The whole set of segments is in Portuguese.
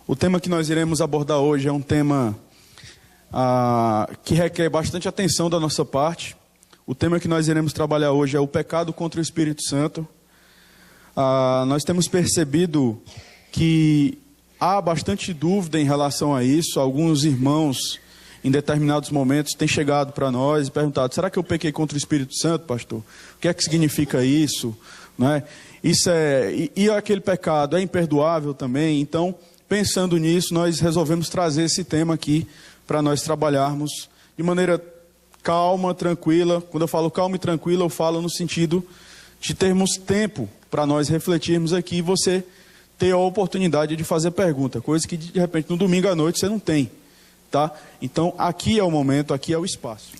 O tema que nós iremos abordar hoje é um tema que requer bastante atenção da nossa parte. O tema que nós iremos trabalhar hoje é o pecado contra o Espírito Santo. Nós temos percebido que há bastante dúvida em relação a isso. Alguns irmãos, em determinados momentos, têm chegado para nós e perguntado: será que eu pequei contra o Espírito Santo, pastor? O que é que significa isso? Não é? E aquele pecado é imperdoável também? Então, pensando nisso, nós resolvemos trazer esse tema aqui para nós trabalharmos de maneira calma, tranquila. Quando eu falo calma e tranquila, eu falo no sentido de termos tempo para nós refletirmos aqui e você ter a oportunidade de fazer pergunta, coisa que de repente no domingo à noite você não tem, tá? Então aqui é o momento, aqui é o espaço.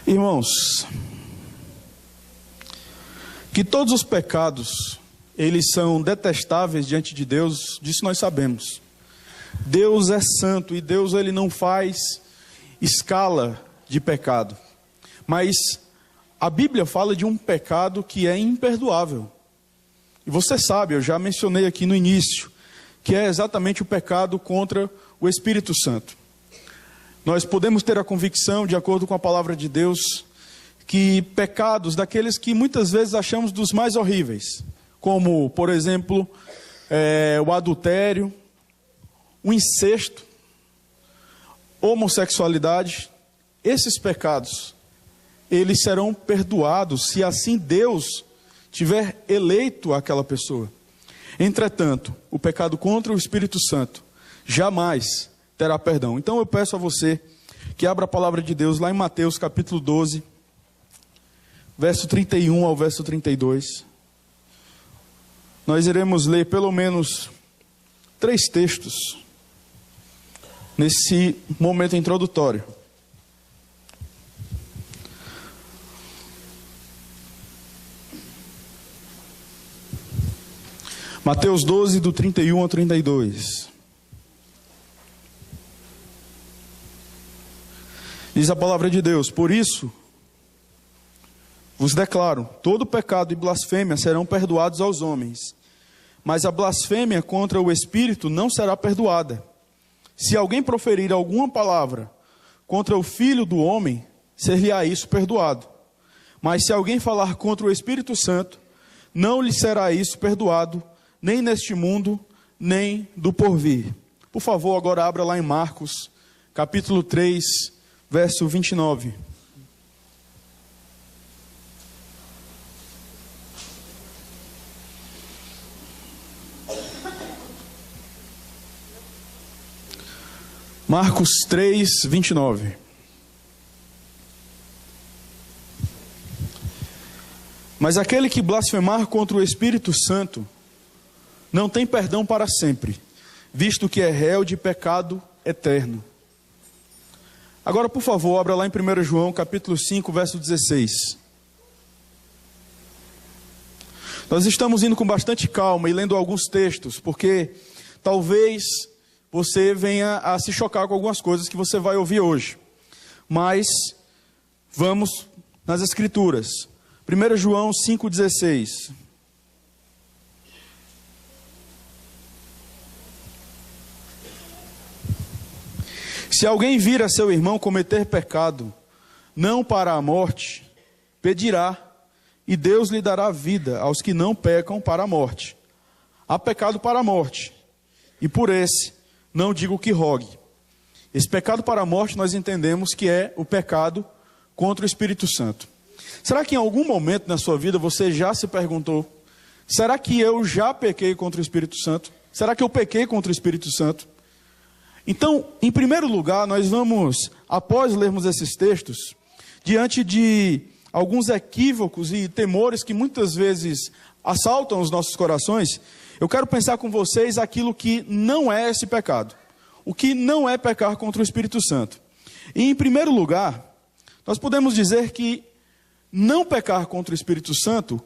Irmãos, que todos os pecados eles são detestáveis diante de Deus, disso nós sabemos. Deus é santo e Deus ele não faz escala de pecado. Mas a Bíblia fala de um pecado que é imperdoável. E você sabe, eu já mencionei aqui no início, que é exatamente o pecado contra o Espírito Santo. Nós podemos ter a convicção, de acordo com a palavra de Deus, que pecados daqueles que muitas vezes achamos dos mais horríveis, como, por exemplo, o adultério, o incesto, homossexualidade, esses pecados, eles serão perdoados se assim Deus tiver eleito aquela pessoa. Entretanto, o pecado contra o Espírito Santo jamais terá perdão. Então eu peço a você que abra a palavra de Deus lá em Mateus capítulo 12, verso 31 ao verso 32. Nós iremos ler pelo menos 3 textos nesse momento introdutório. Mateus 12, do 31 ao 32. Diz a palavra de Deus: por isso vos declaro, todo pecado e blasfêmia serão perdoados aos homens, mas a blasfêmia contra o Espírito não será perdoada. Se alguém proferir alguma palavra contra o Filho do homem, ser-lhe-á isso perdoado. Mas se alguém falar contra o Espírito Santo, não lhe será isso perdoado, nem neste mundo, nem do porvir. Por favor, agora abra lá em Marcos, capítulo 3, verso 29. Marcos 3, 29. Mas aquele que blasfemar contra o Espírito Santo não tem perdão para sempre, visto que é réu de pecado eterno. Agora, por favor, abra lá em 1 João, capítulo 5, verso 16. Nós estamos indo com bastante calma e lendo alguns textos, porque talvez você venha a se chocar com algumas coisas que você vai ouvir hoje. Mas vamos nas Escrituras. 1 João 5,16. Se alguém vir a seu irmão cometer pecado, não para a morte, pedirá, e Deus lhe dará vida aos que não pecam para a morte. Há pecado para a morte, e por esse não digo que rogue. Esse pecado para a morte nós entendemos que é o pecado contra o Espírito Santo. Será que em algum momento na sua vida você já se perguntou: será que eu já pequei contra o Espírito Santo? Será que eu pequei contra o Espírito Santo? Então, em primeiro lugar, nós vamos, após lermos esses textos, diante de alguns equívocos e temores que muitas vezes assaltam os nossos corações, eu quero pensar com vocês aquilo que não é esse pecado. O que não é pecar contra o Espírito Santo. E em primeiro lugar, nós podemos dizer que não pecar contra o Espírito Santo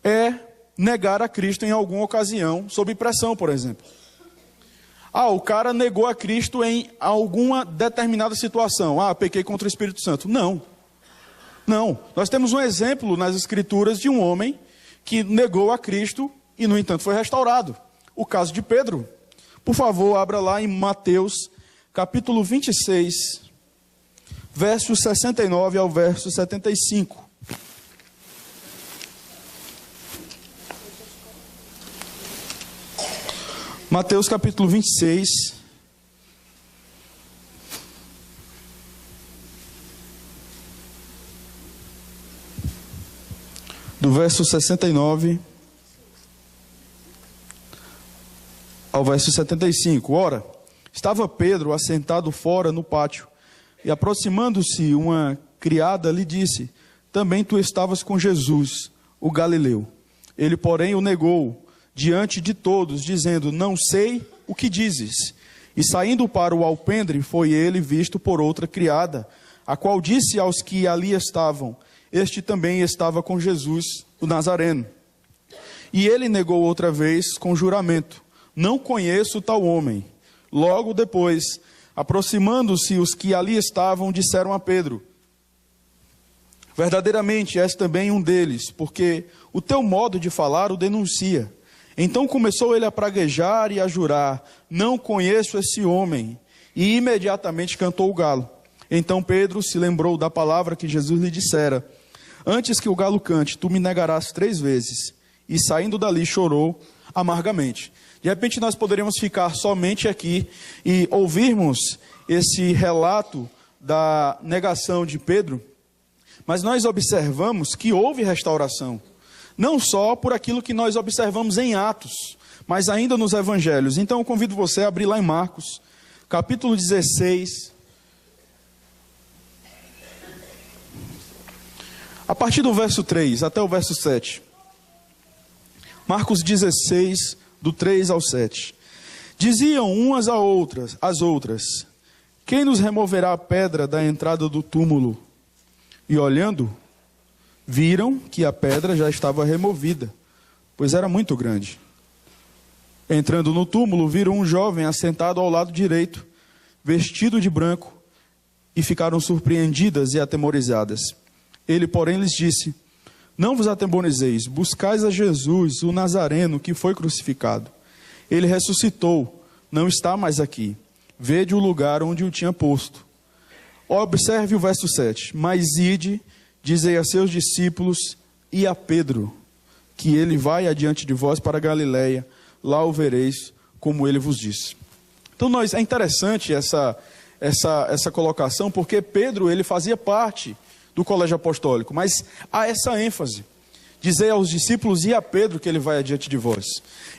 é negar a Cristo em alguma ocasião, sob pressão, por exemplo. O cara negou a Cristo em alguma determinada situação. Pequei contra o Espírito Santo. Não. Nós temos um exemplo nas Escrituras de um homem que negou a Cristo e, no entanto, foi restaurado. O caso de Pedro. Por favor, abra lá em Mateus, capítulo 26, versos 69 ao verso 75. Mateus capítulo 26, do verso 69 ao verso 75. Ora, estava Pedro assentado fora no pátio, e aproximando-se uma criada lhe disse: também tu estavas com Jesus, o Galileu. Ele, porém, o negou diante de todos, dizendo: não sei o que dizes. E saindo para o alpendre, foi ele visto por outra criada, a qual disse aos que ali estavam: este também estava com Jesus, o Nazareno. E ele negou outra vez com juramento: não conheço tal homem. Logo depois, aproximando-se os que ali estavam, disseram a Pedro: verdadeiramente és também um deles, porque o teu modo de falar o denuncia. Então começou ele a praguejar e a jurar: não conheço esse homem. E imediatamente cantou o galo. Então Pedro se lembrou da palavra que Jesus lhe dissera: antes que o galo cante, tu me negarás 3 vezes. E saindo dali chorou amargamente. De repente nós poderíamos ficar somente aqui e ouvirmos esse relato da negação de Pedro, mas nós observamos que houve restauração. Não só por aquilo que nós observamos em Atos, mas ainda nos Evangelhos. Então eu convido você a abrir lá em Marcos, capítulo 16. A partir do verso 3 até o verso 7. Marcos 16, do 3 ao 7. Diziam umas às outras: quem nos removerá a pedra da entrada do túmulo? E olhando, viram que a pedra já estava removida, pois era muito grande. Entrando no túmulo, viram um jovem assentado ao lado direito, vestido de branco, e ficaram surpreendidas e atemorizadas. Ele, porém, lhes disse: não vos atemorizeis, buscais a Jesus, o Nazareno, que foi crucificado. Ele ressuscitou, não está mais aqui. Vede o lugar onde o tinha posto. Observe o verso 7. Mas ide, dizei a seus discípulos e a Pedro, que ele vai adiante de vós para Galiléia, lá o vereis, como ele vos disse. Então é interessante essa colocação, porque Pedro ele fazia parte do colégio apostólico, mas há essa ênfase: dizei aos discípulos e a Pedro que ele vai adiante de vós.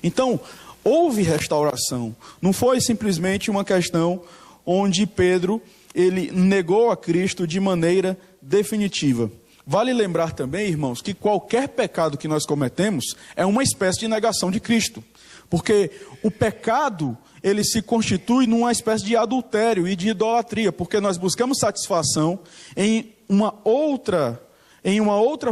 Então houve restauração, não foi simplesmente uma questão onde Pedro ele negou a Cristo de maneira definitiva. Vale lembrar também, irmãos, que qualquer pecado que nós cometemos é uma espécie de negação de Cristo, porque o pecado ele se constitui numa espécie de adultério e de idolatria, porque nós buscamos satisfação em uma outra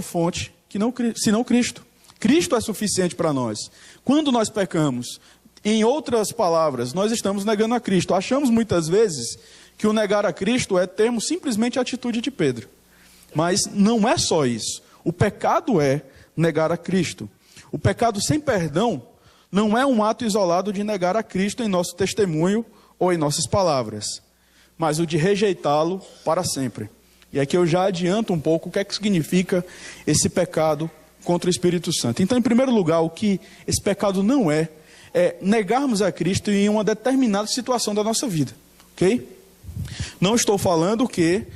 fonte que não, senão Cristo. Cristo é suficiente para nós. Quando nós pecamos, em outras palavras, nós estamos negando a Cristo. Achamos muitas vezes que o negar a Cristo é termos simplesmente a atitude de Pedro. Mas não é só isso. O pecado é negar a Cristo. O pecado sem perdão não é um ato isolado de negar a Cristo em nosso testemunho ou em nossas palavras, mas o de rejeitá-lo para sempre. E aqui eu já adianto um pouco o que é que significa esse pecado contra o Espírito Santo. Então, em primeiro lugar, o que esse pecado não é negarmos a Cristo em uma determinada situação da nossa vida. Ok? Não estou falando que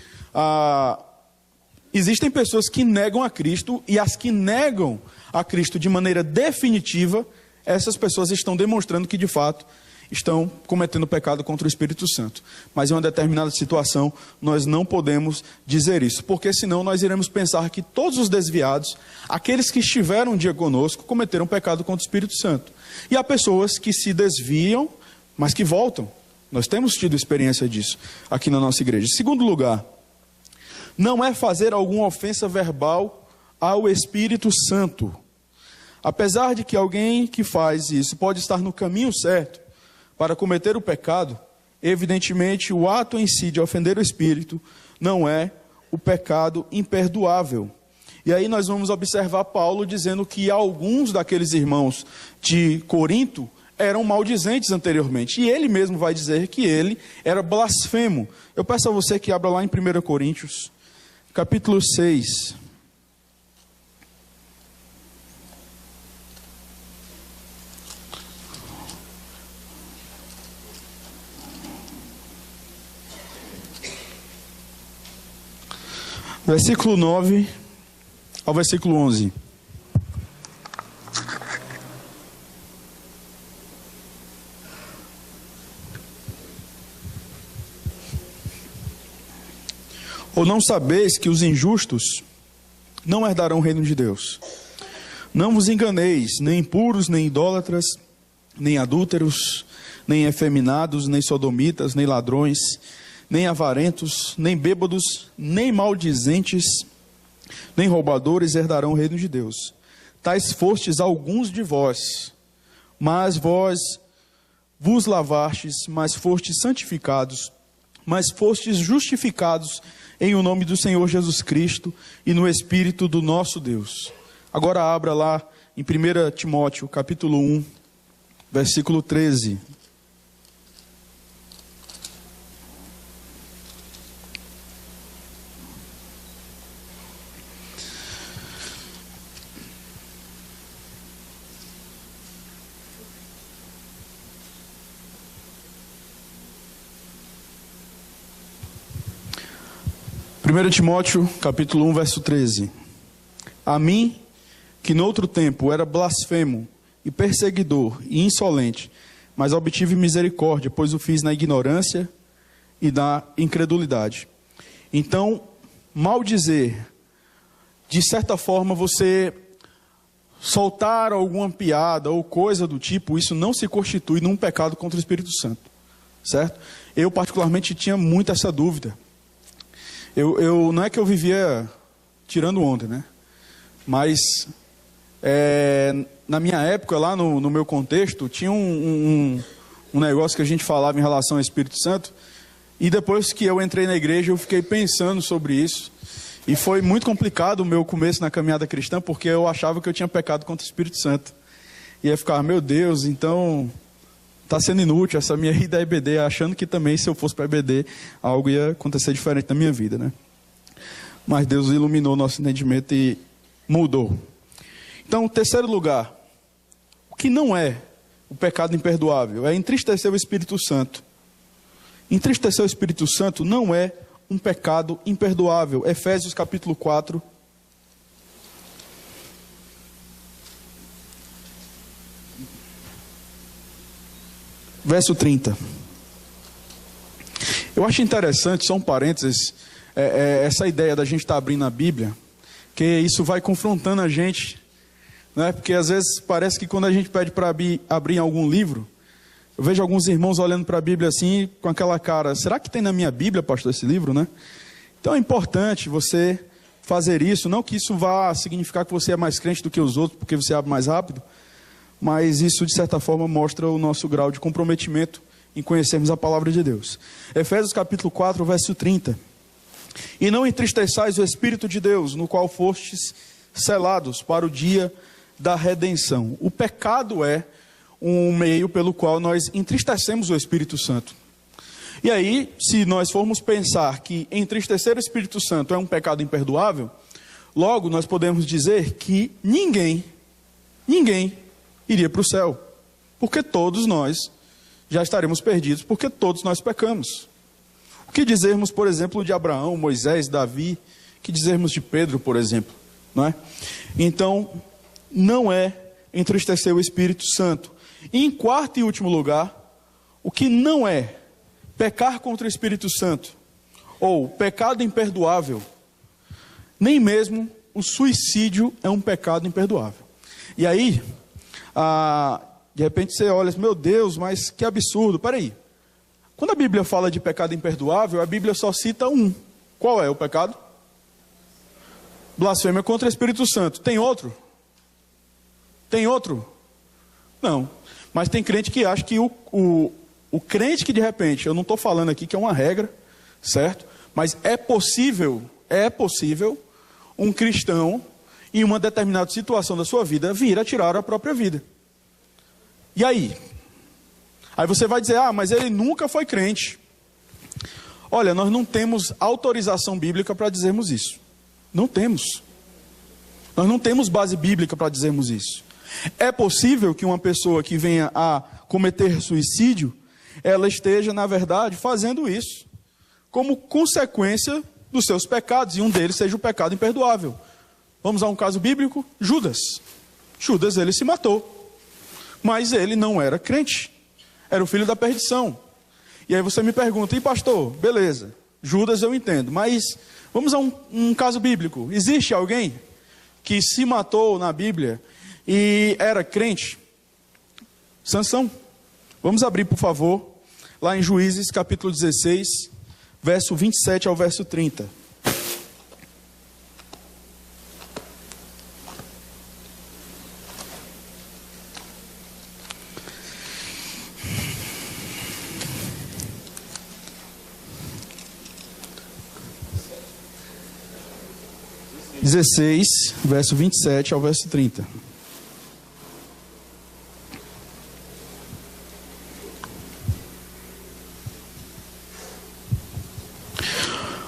existem pessoas que negam a Cristo, e as que negam a Cristo de maneira definitiva, essas pessoas estão demonstrando que de fato estão cometendo pecado contra o Espírito Santo. Mas em uma determinada situação nós não podemos dizer isso, porque senão nós iremos pensar que todos os desviados, aqueles que estiveram um dia conosco, cometeram pecado contra o Espírito Santo. E há pessoas que se desviam, mas que voltam. Nós temos tido experiência disso aqui na nossa igreja. Em segundo lugar, não é fazer alguma ofensa verbal ao Espírito Santo. Apesar de que alguém que faz isso pode estar no caminho certo para cometer o pecado, evidentemente o ato em si de ofender o Espírito não é o pecado imperdoável. E aí nós vamos observar Paulo dizendo que alguns daqueles irmãos de Corinto eram maldizentes anteriormente. E ele mesmo vai dizer que ele era blasfemo. Eu peço a você que abra lá em 1 Coríntios, capítulo 6. Versículo 9 ao versículo 11. Ou não sabeis que os injustos não herdarão o reino de Deus? Não vos enganeis, nem impuros, nem idólatras, nem adúlteros, nem efeminados, nem sodomitas, nem ladrões, nem avarentos, nem bêbados, nem maldizentes, nem roubadores herdarão o reino de Deus. Tais fostes alguns de vós, mas vós vos lavastes, mas fostes santificados, mas fostes justificados em o nome do Senhor Jesus Cristo e no Espírito do nosso Deus. Agora abra lá em 1 Timóteo, capítulo 1, versículo 13. Primeiro Timóteo, capítulo 1, verso 13. A mim, que noutro tempo era blasfemo e perseguidor e insolente, mas obtive misericórdia, pois o fiz na ignorância e na incredulidade. Então, maldizer, de certa forma, você soltar alguma piada ou coisa do tipo, isso não se constitui num pecado contra o Espírito Santo, certo? Eu particularmente tinha muito essa dúvida. Não é que eu vivia tirando onda, né? Mas na minha época, lá no meu contexto, tinha um negócio que a gente falava em relação ao Espírito Santo. E depois que eu entrei na igreja, eu fiquei pensando sobre isso. E foi muito complicado o meu começo na caminhada cristã, porque eu achava que eu tinha pecado contra o Espírito Santo. E eu ficava, meu Deus, então está sendo inútil essa minha ida à EBD, achando que também se eu fosse para a EBD, algo ia acontecer diferente na minha vida, né? Mas Deus iluminou o nosso entendimento e mudou. Então, terceiro lugar, o que não é o pecado imperdoável é entristecer o Espírito Santo. Entristecer o Espírito Santo não é um pecado imperdoável. Efésios capítulo 4. Verso 30. Eu acho interessante, só um parênteses, essa ideia da gente estar abrindo a Bíblia, que isso vai confrontando a gente, né? Porque às vezes parece que quando a gente pede para abrir algum livro, eu vejo alguns irmãos olhando para a Bíblia assim, com aquela cara, será que tem na minha Bíblia, pastor, esse livro, né? Então é importante você fazer isso, não que isso vá significar que você é mais crente do que os outros, porque você abre mais rápido, mas isso, de certa forma, mostra o nosso grau de comprometimento em conhecermos a palavra de Deus. Efésios capítulo 4, verso 30. E não entristeçais o Espírito de Deus, no qual fostes selados para o dia da redenção. O pecado é um meio pelo qual nós entristecemos o Espírito Santo. E aí, se nós formos pensar que entristecer o Espírito Santo é um pecado imperdoável, logo nós podemos dizer que ninguém iria para o céu, porque todos nós já estaremos perdidos, porque todos nós pecamos. O que dizermos, por exemplo, de Abraão, Moisés, Davi, que dizermos de Pedro, por exemplo, não é? Então, não é entristecer o Espírito Santo. E em quarto e último lugar, o que não é pecar contra o Espírito Santo, ou pecado imperdoável, nem mesmo o suicídio é um pecado imperdoável. E aí, de repente você olha, meu Deus, mas que absurdo, peraí. Quando a Bíblia fala de pecado imperdoável, a Bíblia só cita um. Qual é o pecado? Blasfêmia contra o Espírito Santo. Tem outro? Tem outro? Não. Mas tem crente que acha que o crente que de repente, eu não estou falando aqui que é uma regra, certo? Mas é possível um cristão, em uma determinada situação da sua vida, vir a tirar a própria vida. E aí? Aí você vai dizer, mas ele nunca foi crente. Olha, nós não temos autorização bíblica para dizermos isso. Não temos. Nós não temos base bíblica para dizermos isso. É possível que uma pessoa que venha a cometer suicídio, ela esteja, na verdade, fazendo isso como consequência dos seus pecados, e um deles seja o pecado imperdoável. Vamos a um caso bíblico? Judas. Judas, ele se matou. Mas ele não era crente. Era o filho da perdição. E aí você me pergunta, e pastor, beleza, Judas eu entendo, mas vamos a um caso bíblico. Existe alguém que se matou na Bíblia e era crente? Sansão. Vamos abrir, por favor, lá em Juízes, capítulo 16, verso 27 ao verso 30. Verso 27 ao verso 30.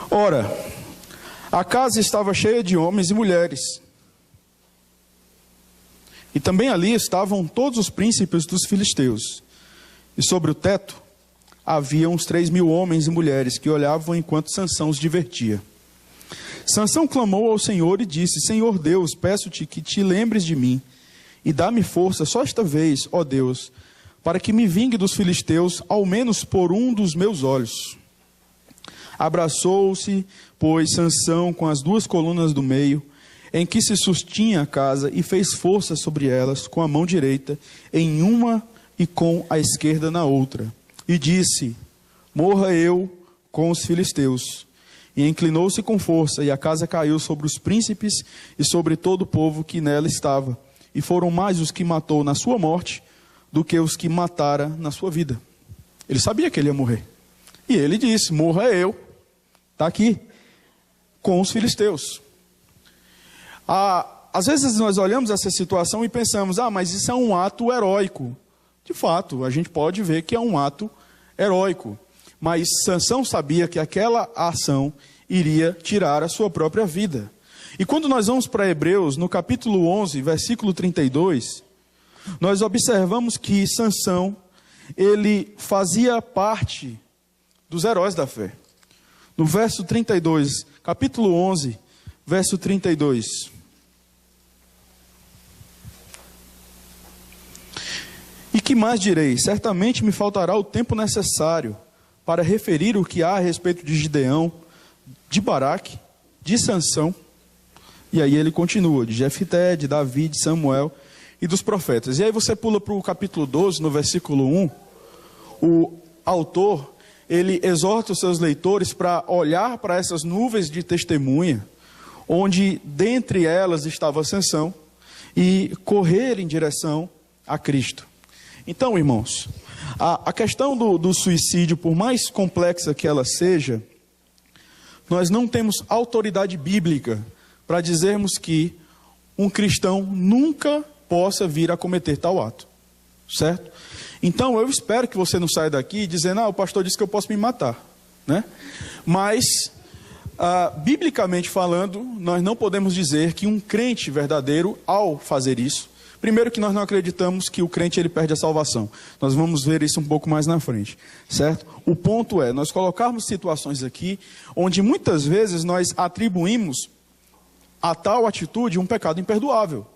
Ora, a casa estava cheia de homens e mulheres, e também ali estavam todos os príncipes dos filisteus, e sobre o teto havia uns 3.000 homens e mulheres que olhavam enquanto Sansão os divertia. Sansão clamou ao Senhor e disse: Senhor Deus, peço-te que te lembres de mim e dá-me força só esta vez, ó Deus, para que me vingue dos filisteus, ao menos por um dos meus olhos. Abraçou-se, pois, Sansão com as duas colunas do meio, em que se sustinha a casa, e fez força sobre elas com a mão direita em uma e com a esquerda na outra. E disse: morra eu com os filisteus. E inclinou-se com força, e a casa caiu sobre os príncipes e sobre todo o povo que nela estava. E foram mais os que matou na sua morte do que os que matara na sua vida. Ele sabia que ele ia morrer. E ele disse: morra eu, está aqui, com os filisteus. Às vezes nós olhamos essa situação e pensamos: mas isso é um ato heróico. De fato, a gente pode ver que é um ato heróico. Mas Sansão sabia que aquela ação iria tirar a sua própria vida. E quando nós vamos para Hebreus, no capítulo 11, versículo 32, nós observamos que Sansão, ele fazia parte dos heróis da fé. No verso 32, capítulo 11, verso 32. E que mais direi? Certamente me faltará o tempo necessário para referir o que há a respeito de Gideão, de Baraque, de Sansão, e aí ele continua, de Jefté, de Davi, de Samuel e dos profetas. E aí você pula para o capítulo 12, no versículo 1, o autor, ele exorta os seus leitores para olhar para essas nuvens de testemunha, onde dentre elas estava Sansão, e correr em direção a Cristo. Então, irmãos, a questão do suicídio, por mais complexa que ela seja, nós não temos autoridade bíblica para dizermos que um cristão nunca possa vir a cometer tal ato, certo? Então eu espero que você não saia daqui dizendo: o pastor disse que eu posso me matar, né? Mas, biblicamente falando, nós não podemos dizer que um crente verdadeiro, ao fazer isso, primeiro que nós não acreditamos que o crente ele perde a salvação. Nós vamos ver isso um pouco mais na frente, certo? O ponto é, nós colocarmos situações aqui, onde muitas vezes nós atribuímos a tal atitude um pecado imperdoável.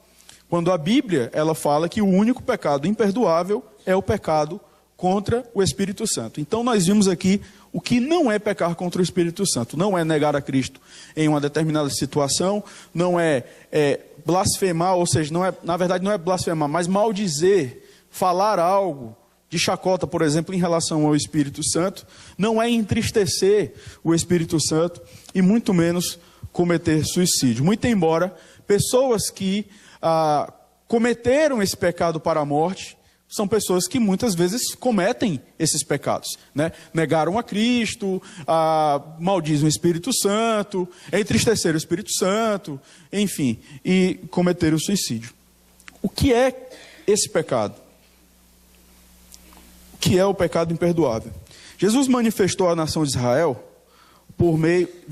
Quando a Bíblia, ela fala que o único pecado imperdoável é o pecado contra o Espírito Santo. Então nós vimos aqui o que não é pecar contra o Espírito Santo. Não é negar a Cristo em uma determinada situação, não é blasfemar, ou seja, na verdade não é blasfemar, mas maldizer, falar algo de chacota, por exemplo, em relação ao Espírito Santo, não é entristecer o Espírito Santo e muito menos cometer suicídio. Muito embora pessoas que cometeram esse pecado para a morte, são pessoas que muitas vezes cometem esses pecados, né? Negaram a Cristo, maldizem o Espírito Santo, entristeceram o Espírito Santo, enfim, e cometeram o suicídio. O que é esse pecado? O que é o pecado imperdoável. Jesus manifestou à nação de Israel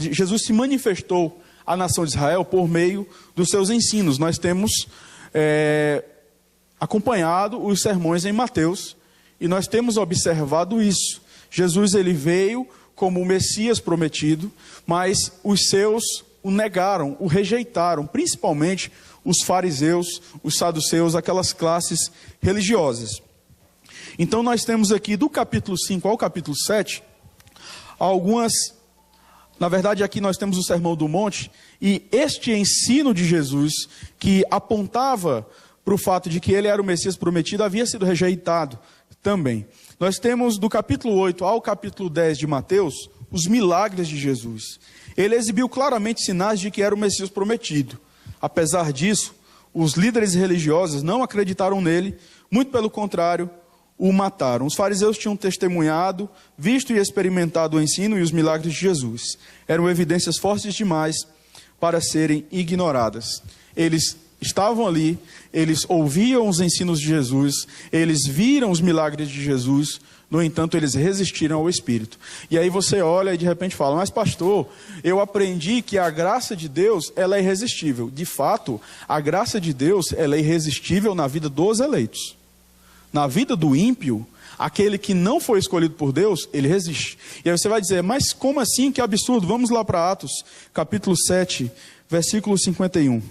Jesus se manifestou à nação de Israel por meio dos seus ensinos. Nós temos acompanhado os sermões em Mateus e nós temos observado isso. Jesus ele veio como o Messias prometido, mas os seus o negaram, o rejeitaram, principalmente os fariseus, os saduceus, aquelas classes religiosas. Então nós temos aqui do capítulo 5 ao capítulo 7, na verdade aqui nós temos o Sermão do Monte, e este ensino de Jesus, que apontava para o fato de que ele era o Messias prometido, havia sido rejeitado também. Nós temos do capítulo 8 ao capítulo 10 de Mateus, os milagres de Jesus. Ele exibiu claramente sinais de que era o Messias prometido. Apesar disso, os líderes religiosos não acreditaram nele, muito pelo contrário, o mataram. Os fariseus tinham testemunhado, visto e experimentado o ensino e os milagres de Jesus. Eram evidências fortes demais para serem ignoradas. Eles estavam ali, eles ouviam os ensinos de Jesus, eles viram os milagres de Jesus, no entanto, eles resistiram ao Espírito. E aí você olha e de repente fala, mas pastor, eu aprendi que a graça de Deus, ela é irresistível. De fato, a graça de Deus, ela é irresistível na vida dos eleitos. Na vida do ímpio, aquele que não foi escolhido por Deus, ele resiste. E aí você vai dizer, mas como assim? Que absurdo. Vamos lá para Atos, capítulo 7, versículo 51.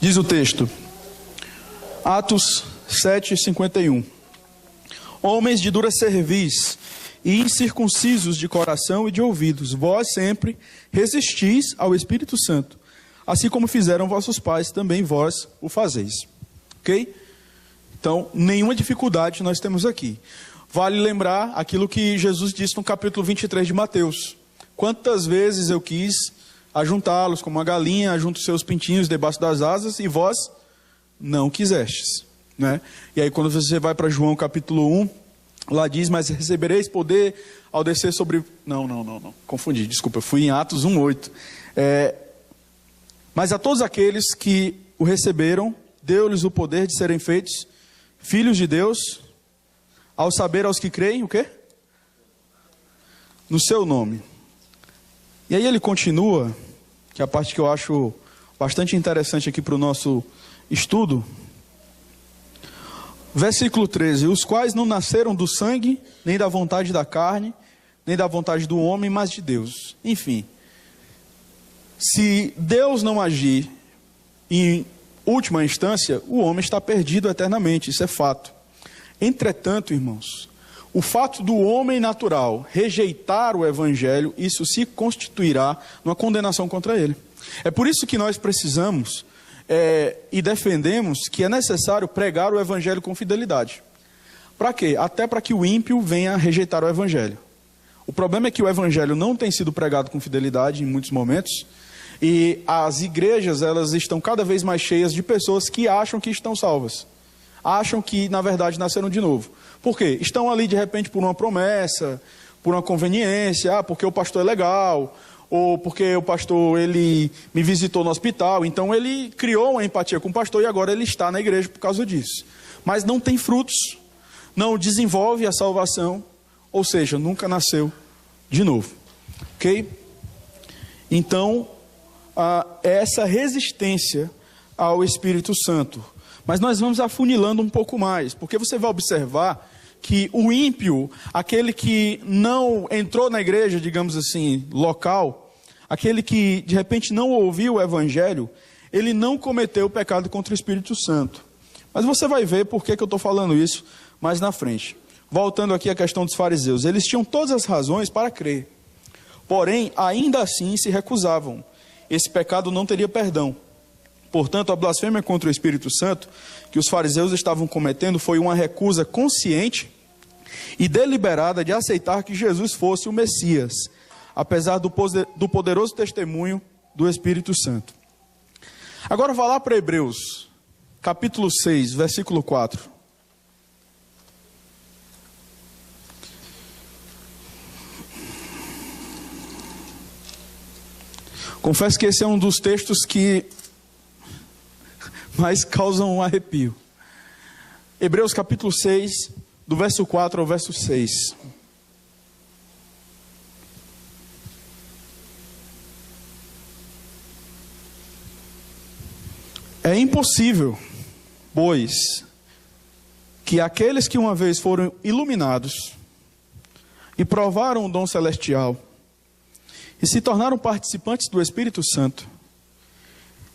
Diz o texto, Atos 7, 51. Homens de dura cerviz e incircuncisos de coração e de ouvidos, vós sempre resistis ao Espírito Santo, assim como fizeram vossos pais, também vós o fazeis. Ok? Então, nenhuma dificuldade nós temos aqui. Vale lembrar aquilo que Jesus disse no capítulo 23 de Mateus. Quantas vezes eu quis ajuntá-los como uma galinha ajunta os seus pintinhos debaixo das asas, e vós não quisestes, né? E aí quando você vai para João capítulo 1, lá diz, mas recebereis poder ao descer sobre... Não, confundi, desculpa, eu fui em Atos 1:8. Mas a todos aqueles que o receberam, deu-lhes o poder de serem feitos filhos de Deus, ao saber aos que creem, o quê? No seu nome. E aí ele continua, que é a parte que eu acho bastante interessante aqui para o nosso estudo. Versículo 13, os quais não nasceram do sangue, nem da vontade da carne, nem da vontade do homem, mas de Deus. Enfim, se Deus não agir em última instância, o homem está perdido eternamente, isso é fato. Entretanto, irmãos, o fato do homem natural rejeitar o evangelho, isso se constituirá numa condenação contra ele. É por isso que nós precisamos e defendemos que é necessário pregar o evangelho com fidelidade. Para quê? Até para que o ímpio venha rejeitar o evangelho. O problema é que o evangelho não tem sido pregado com fidelidade em muitos momentos, e as igrejas, elas estão cada vez mais cheias de pessoas que acham que estão salvas. Acham que, na verdade, nasceram de novo. Por quê? Estão ali, de repente, por uma promessa, por uma conveniência, porque o pastor é legal, ou porque o pastor, ele me visitou no hospital, então ele criou uma empatia com o pastor e agora ele está na igreja por causa disso. Mas não tem frutos, não desenvolve a salvação, ou seja, nunca nasceu de novo. Ok? Então, essa resistência ao Espírito Santo. Mas nós vamos afunilando um pouco mais, porque você vai observar que o ímpio, aquele que não entrou na igreja, digamos assim, local, aquele que de repente não ouviu o evangelho, ele não cometeu o pecado contra o Espírito Santo. Mas você vai ver por que eu estou falando isso mais na frente. Voltando aqui à questão dos fariseus, eles tinham todas as razões para crer, porém, ainda assim se recusavam. Esse pecado não teria perdão. Portanto, a blasfêmia contra o Espírito Santo que os fariseus estavam cometendo foi uma recusa consciente e deliberada de aceitar que Jesus fosse o Messias, apesar do poderoso testemunho do Espírito Santo. Agora vá lá para Hebreus, capítulo 6, versículo 4. Confesso que esse é um dos textos que mais causam um arrepio. Hebreus capítulo 6, do verso 4 ao verso 6. É impossível, pois, que aqueles que uma vez foram iluminados e provaram o dom celestial e se tornaram participantes do Espírito Santo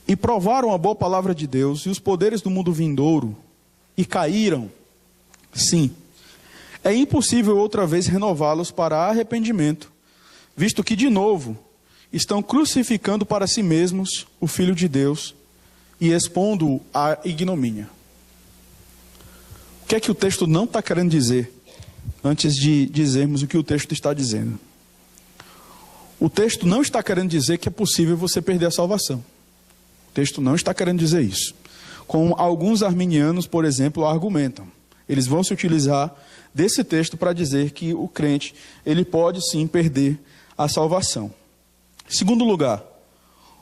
e provaram a boa palavra de Deus e os poderes do mundo vindouro e caíram, sim, é impossível outra vez renová-los para arrependimento, visto que de novo estão crucificando para si mesmos o Filho de Deus e expondo-o à ignomínia. O que é que o texto não está querendo dizer, antes de dizermos o que o texto está dizendo? O texto não está querendo dizer que é possível você perder a salvação. O texto não está querendo dizer isso. Como alguns arminianos, por exemplo, argumentam. Eles vão se utilizar desse texto para dizer que o crente, ele pode sim perder a salvação. Em segundo lugar,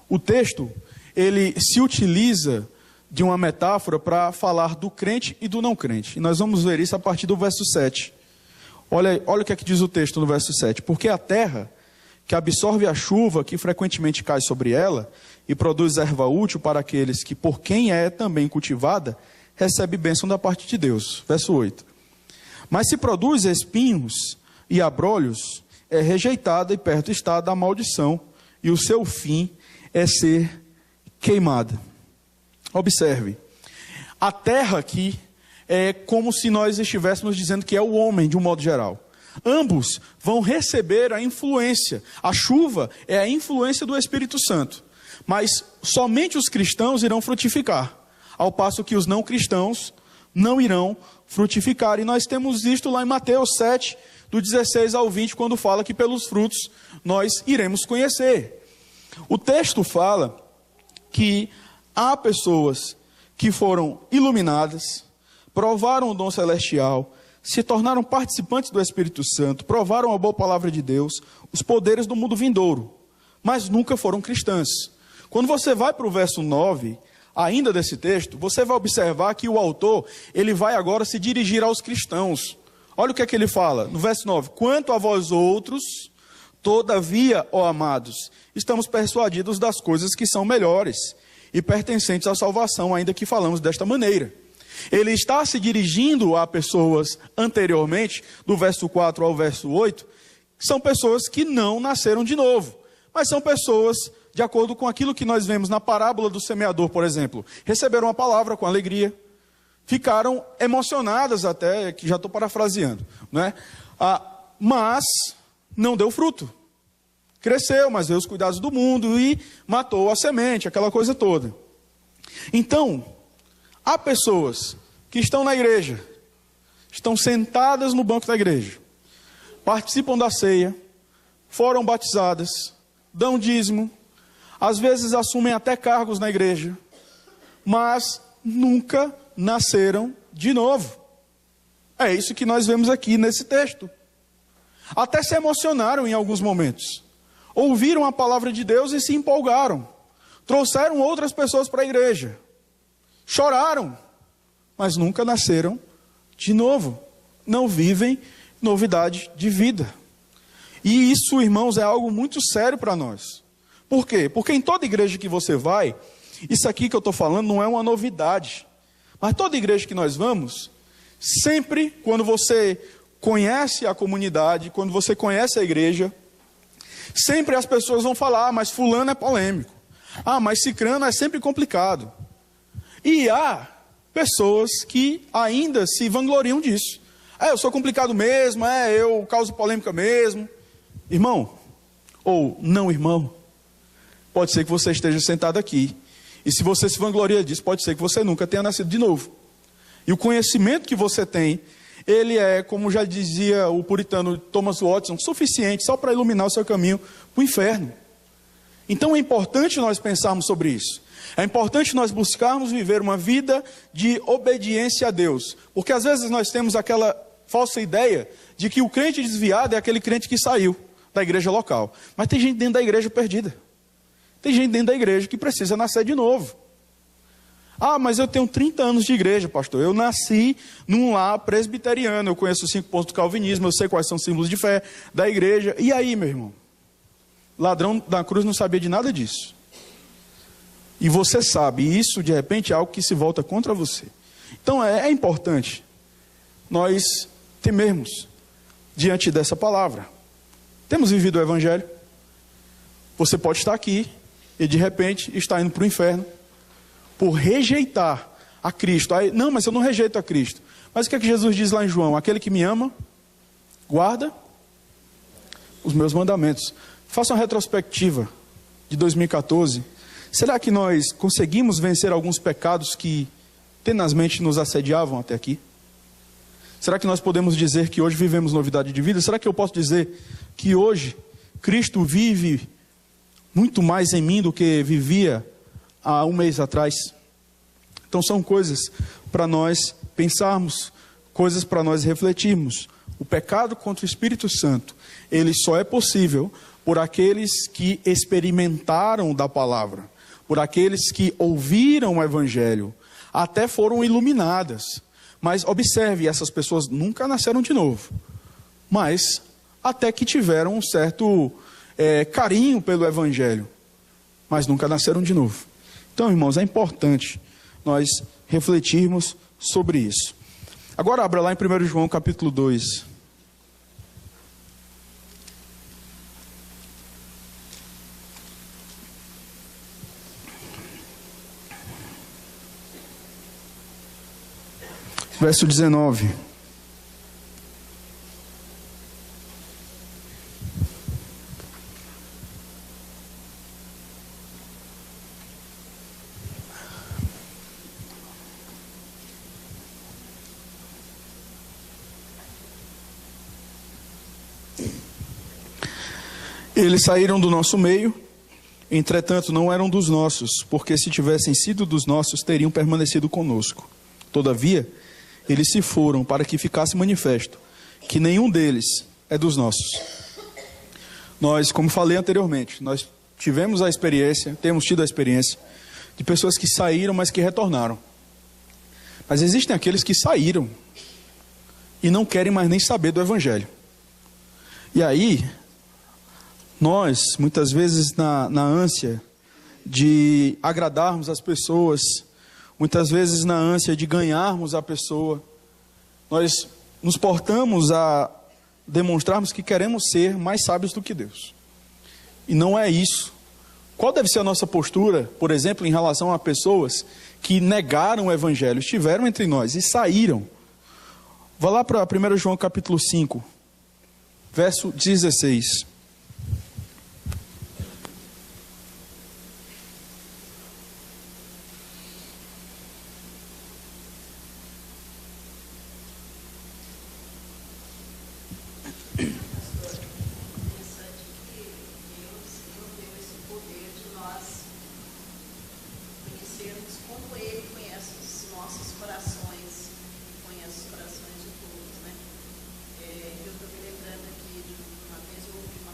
o texto, ele se utiliza de uma metáfora para falar do crente e do não crente. E nós vamos ver isso a partir do verso 7. Olha o que é que diz o texto no verso 7. Porque a terra, que absorve a chuva que frequentemente cai sobre ela e produz erva útil para aqueles que, por quem é também cultivada, recebe bênção da parte de Deus. Verso 8. Mas se produz espinhos e abrolhos, é rejeitada e perto está da maldição, e o seu fim é ser queimada. Observe, a terra aqui é como se nós estivéssemos dizendo que é o homem, de um modo geral. Ambos vão receber a influência. A chuva é a influência do Espírito Santo. Mas somente os cristãos irão frutificar, ao passo que os não cristãos não irão frutificar. E nós temos visto lá em Mateus 7, do 16 ao 20, quando fala que pelos frutos nós iremos conhecer. O texto fala que há pessoas que foram iluminadas, provaram o dom celestial, se tornaram participantes do Espírito Santo, provaram a boa palavra de Deus, os poderes do mundo vindouro, mas nunca foram cristãs. Quando você vai para o verso 9, ainda desse texto, você vai observar que o autor, ele vai agora se dirigir aos cristãos. Olha o que é que ele fala, no verso 9. Quanto a vós outros, todavia, ó amados, estamos persuadidos das coisas que são melhores e pertencentes à salvação, ainda que falamos desta maneira. Ele está se dirigindo a pessoas anteriormente, do verso 4 ao verso 8, que são pessoas que não nasceram de novo, mas são pessoas, de acordo com aquilo que nós vemos na parábola do semeador, por exemplo, receberam a palavra com alegria, ficaram emocionadas até, que já estou parafraseando, né? Mas não deu fruto. Cresceu, mas veio os cuidados do mundo e matou a semente, aquela coisa toda. Então, há pessoas que estão na igreja, estão sentadas no banco da igreja, participam da ceia, foram batizadas, dão dízimo, às vezes assumem até cargos na igreja, mas nunca nasceram de novo. É isso que nós vemos aqui nesse texto. Até se emocionaram em alguns momentos, ouviram a palavra de Deus e se empolgaram, trouxeram outras pessoas para a igreja, choraram, mas nunca nasceram de novo, não vivem novidade de vida. E isso, irmãos, é algo muito sério para nós. Por quê? Porque em toda igreja que você vai, isso aqui que eu estou falando não é uma novidade, mas toda igreja que nós vamos, sempre quando você conhece a comunidade, quando você conhece a igreja, sempre as pessoas vão falar, mas fulano é polêmico, mas cicrano é sempre complicado. E há pessoas que ainda se vangloriam disso. Eu sou complicado mesmo, eu causo polêmica mesmo. Irmão, ou não irmão, pode ser que você esteja sentado aqui, e se você se vangloria disso, pode ser que você nunca tenha nascido de novo. E o conhecimento que você tem ele é, como já dizia o puritano Thomas Watson, suficiente só para iluminar o seu caminho para o inferno. Então é importante nós pensarmos sobre isso. É importante nós buscarmos viver uma vida de obediência a Deus. Porque às vezes nós temos aquela falsa ideia de que o crente desviado é aquele crente que saiu da igreja local. Mas tem gente dentro da igreja perdida. Tem gente dentro da igreja que precisa nascer de novo. Ah, mas eu tenho 30 anos de igreja, pastor. Eu nasci num lar presbiteriano. Eu conheço os 5 pontos do calvinismo. Eu sei quais são os símbolos de fé da igreja. E aí, meu irmão? Ladrão da cruz não sabia de nada disso. E você sabe, e isso de repente é algo que se volta contra você. Então é importante nós temermos diante dessa palavra. Temos vivido o evangelho. Você pode estar aqui e de repente está indo para o inferno por rejeitar a Cristo. Aí, não, mas eu não rejeito a Cristo. Mas o que é que Jesus diz lá em João? Aquele que me ama, guarda os meus mandamentos. Faça uma retrospectiva de 2014. Será que nós conseguimos vencer alguns pecados que tenazmente nos assediavam até aqui? Será que nós podemos dizer que hoje vivemos novidade de vida? Será que eu posso dizer que hoje Cristo vive muito mais em mim do que vivia há um mês atrás? Então são coisas para nós pensarmos, coisas para nós refletirmos. O pecado contra o Espírito Santo, ele só é possível por aqueles que experimentaram da palavra, por aqueles que ouviram o evangelho, até foram iluminadas. Mas observe, essas pessoas nunca nasceram de novo, mas até que tiveram um certo carinho pelo evangelho, mas nunca nasceram de novo. Então, irmãos, é importante nós refletirmos sobre isso. Agora abra lá em 1 João capítulo 2. Verso 19. Eles saíram do nosso meio, entretanto não eram dos nossos, porque se tivessem sido dos nossos, teriam permanecido conosco. Todavia, eles se foram para que ficasse manifesto que nenhum deles é dos nossos. Nós, como falei anteriormente, nós tivemos a experiência, temos tido a experiência de pessoas que saíram, mas que retornaram. Mas existem aqueles que saíram e não querem mais nem saber do evangelho. E aí, nós, muitas vezes na ânsia de agradarmos as pessoas, muitas vezes na ânsia de ganharmos a pessoa, nós nos portamos a demonstrarmos que queremos ser mais sábios do que Deus. E não é isso. Qual deve ser a nossa postura, por exemplo, em relação a pessoas que negaram o evangelho, estiveram entre nós e saíram? Vá lá para 1 João capítulo 5, verso 16. Eu estou me lembrando aqui de uma vez eu ouvi uma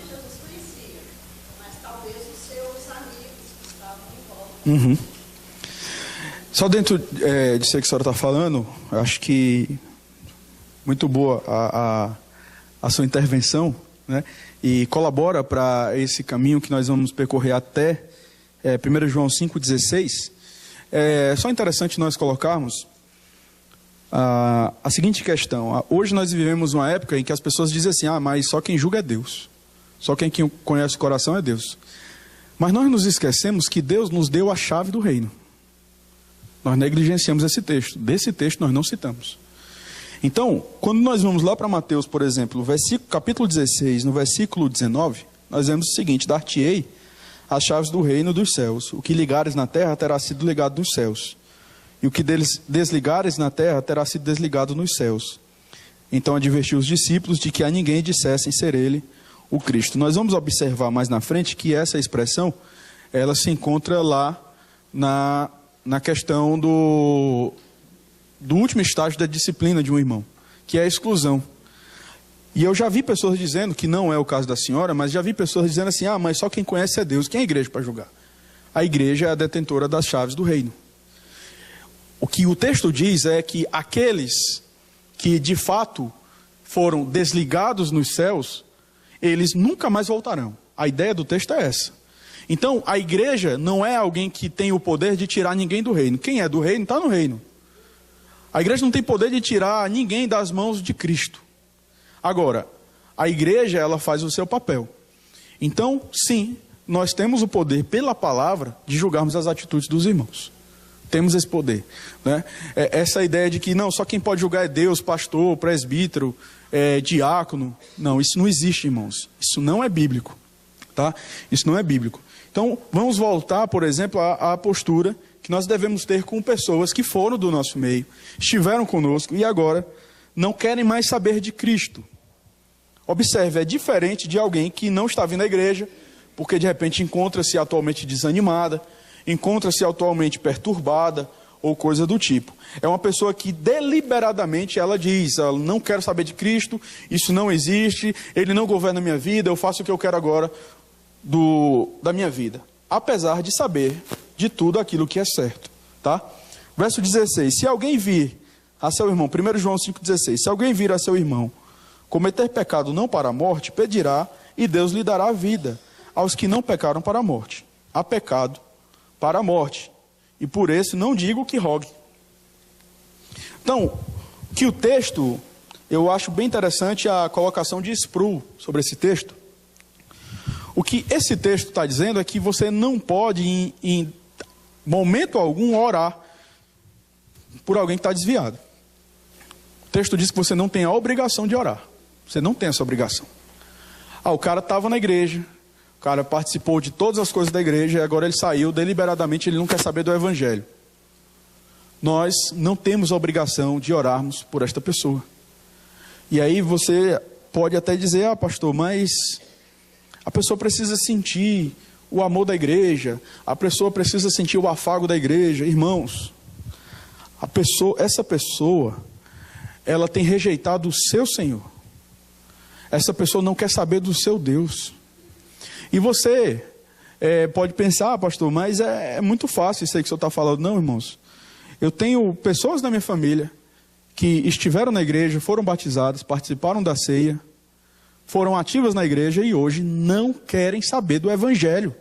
Jesus conhecia, mas talvez os seus amigos que estavam em volta. Uhum. Só dentro disso que a senhora está falando, eu acho que muito boa a sua intervenção, né? E colabora para esse caminho que nós vamos percorrer até 1 João 5,16. É só interessante nós colocarmos a seguinte questão. Hoje nós vivemos uma época em que as pessoas dizem assim, mas só quem julga é Deus. Só quem conhece o coração é Deus. Mas nós nos esquecemos que Deus nos deu a chave do reino. Nós negligenciamos esse texto. Desse texto nós não citamos. Então, quando nós vamos lá para Mateus, por exemplo, capítulo 16, no versículo 19, nós vemos o seguinte: dar-te-ei as chaves do reino dos céus. O que ligares na terra terá sido ligado nos céus. E o que desligares na terra terá sido desligado nos céus. Então advertiu os discípulos de que a ninguém dissessem ser ele o Cristo. Nós vamos observar mais na frente que essa expressão, ela se encontra lá na questão do último estágio da disciplina de um irmão, que é a exclusão. E eu já vi pessoas dizendo, que não é o caso da senhora, mas já vi pessoas dizendo assim, mas só quem conhece é Deus. Quem é a igreja para julgar? A igreja é a detentora das chaves do reino. O que o texto diz é que aqueles que de fato foram desligados nos céus, eles nunca mais voltarão. A ideia do texto é essa. Então, a igreja não é alguém que tem o poder de tirar ninguém do reino. Quem é do reino, está no reino. A igreja não tem poder de tirar ninguém das mãos de Cristo. Agora, a igreja, ela faz o seu papel. Então, sim, nós temos o poder, pela palavra, de julgarmos as atitudes dos irmãos. Temos esse poder, né? Essa ideia de que não, só quem pode julgar é Deus, pastor, presbítero, diácono. Não, isso não existe, irmãos. Isso não é bíblico, tá? Isso não é bíblico. Então, vamos voltar, por exemplo, à postura que nós devemos ter com pessoas que foram do nosso meio, estiveram conosco e agora não querem mais saber de Cristo. Observe, é diferente de alguém que não está vindo à igreja, porque de repente encontra-se atualmente desanimada, encontra-se atualmente perturbada, ou coisa do tipo. É uma pessoa que deliberadamente ela diz, não quero saber de Cristo, isso não existe, Ele não governa a minha vida, eu faço o que eu quero agora da minha vida. Apesar de saber de tudo aquilo que é certo, tá? Verso 16, se alguém vir a seu irmão, 1 João 5,16, se alguém vir a seu irmão cometer pecado não para a morte, pedirá e Deus lhe dará a vida aos que não pecaram para a morte. Há pecado para a morte, e por isso não digo que rogue. Então, que o texto, eu acho bem interessante a colocação de Sproul sobre esse texto. O que esse texto está dizendo é que você não pode, em momento algum, orar por alguém que está desviado. O texto diz que você não tem a obrigação de orar. Você não tem essa obrigação. O cara estava na igreja, o cara participou de todas as coisas da igreja e agora ele saiu, deliberadamente ele não quer saber do evangelho. Nós não temos a obrigação de orarmos por esta pessoa. E aí você pode até dizer, pastor, mas a pessoa precisa sentir o amor da igreja, a pessoa precisa sentir o afago da igreja. Irmãos, essa pessoa, ela tem rejeitado o seu Senhor. Essa pessoa não quer saber do seu Deus. E você pode pensar, pastor, mas é muito fácil isso aí que o senhor está falando. Não, irmãos. Eu tenho pessoas da minha família que estiveram na igreja, foram batizadas, participaram da ceia, foram ativas na igreja e hoje não querem saber do evangelho.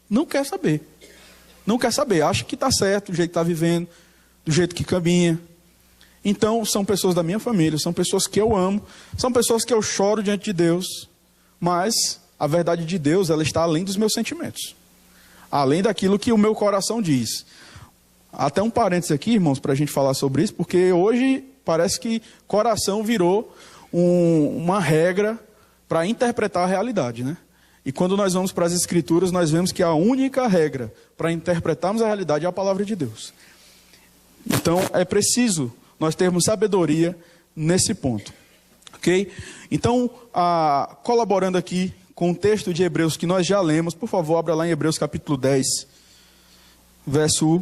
Não quer saber. Não quer saber. Acha que está certo, do jeito que está vivendo, do jeito que caminha. Então, são pessoas da minha família, são pessoas que eu amo, são pessoas que eu choro diante de Deus, mas a verdade de Deus, ela está além dos meus sentimentos, além daquilo que o meu coração diz. Até um parênteses aqui, irmãos, para a gente falar sobre isso, porque hoje parece que coração virou uma regra para interpretar a realidade, né? E quando nós vamos para as Escrituras, nós vemos que a única regra para interpretarmos a realidade é a palavra de Deus. Então, é preciso nós termos sabedoria nesse ponto, ok? Então, colaborando aqui com o texto de Hebreus que nós já lemos, por favor, abra lá em Hebreus capítulo 10, verso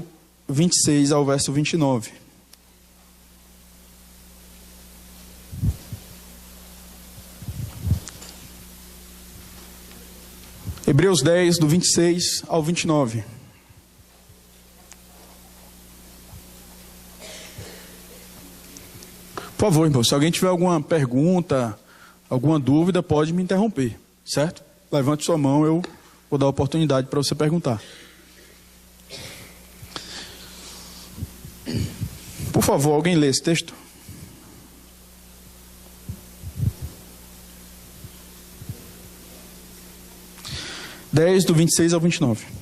26 ao verso 29. Hebreus 10, do 26 ao 29. Por favor, irmão, se alguém tiver alguma pergunta, alguma dúvida, pode me interromper, certo? Levante sua mão, eu vou dar a oportunidade para você perguntar. Por favor, alguém lê esse texto? Dez, do 26 ao 29.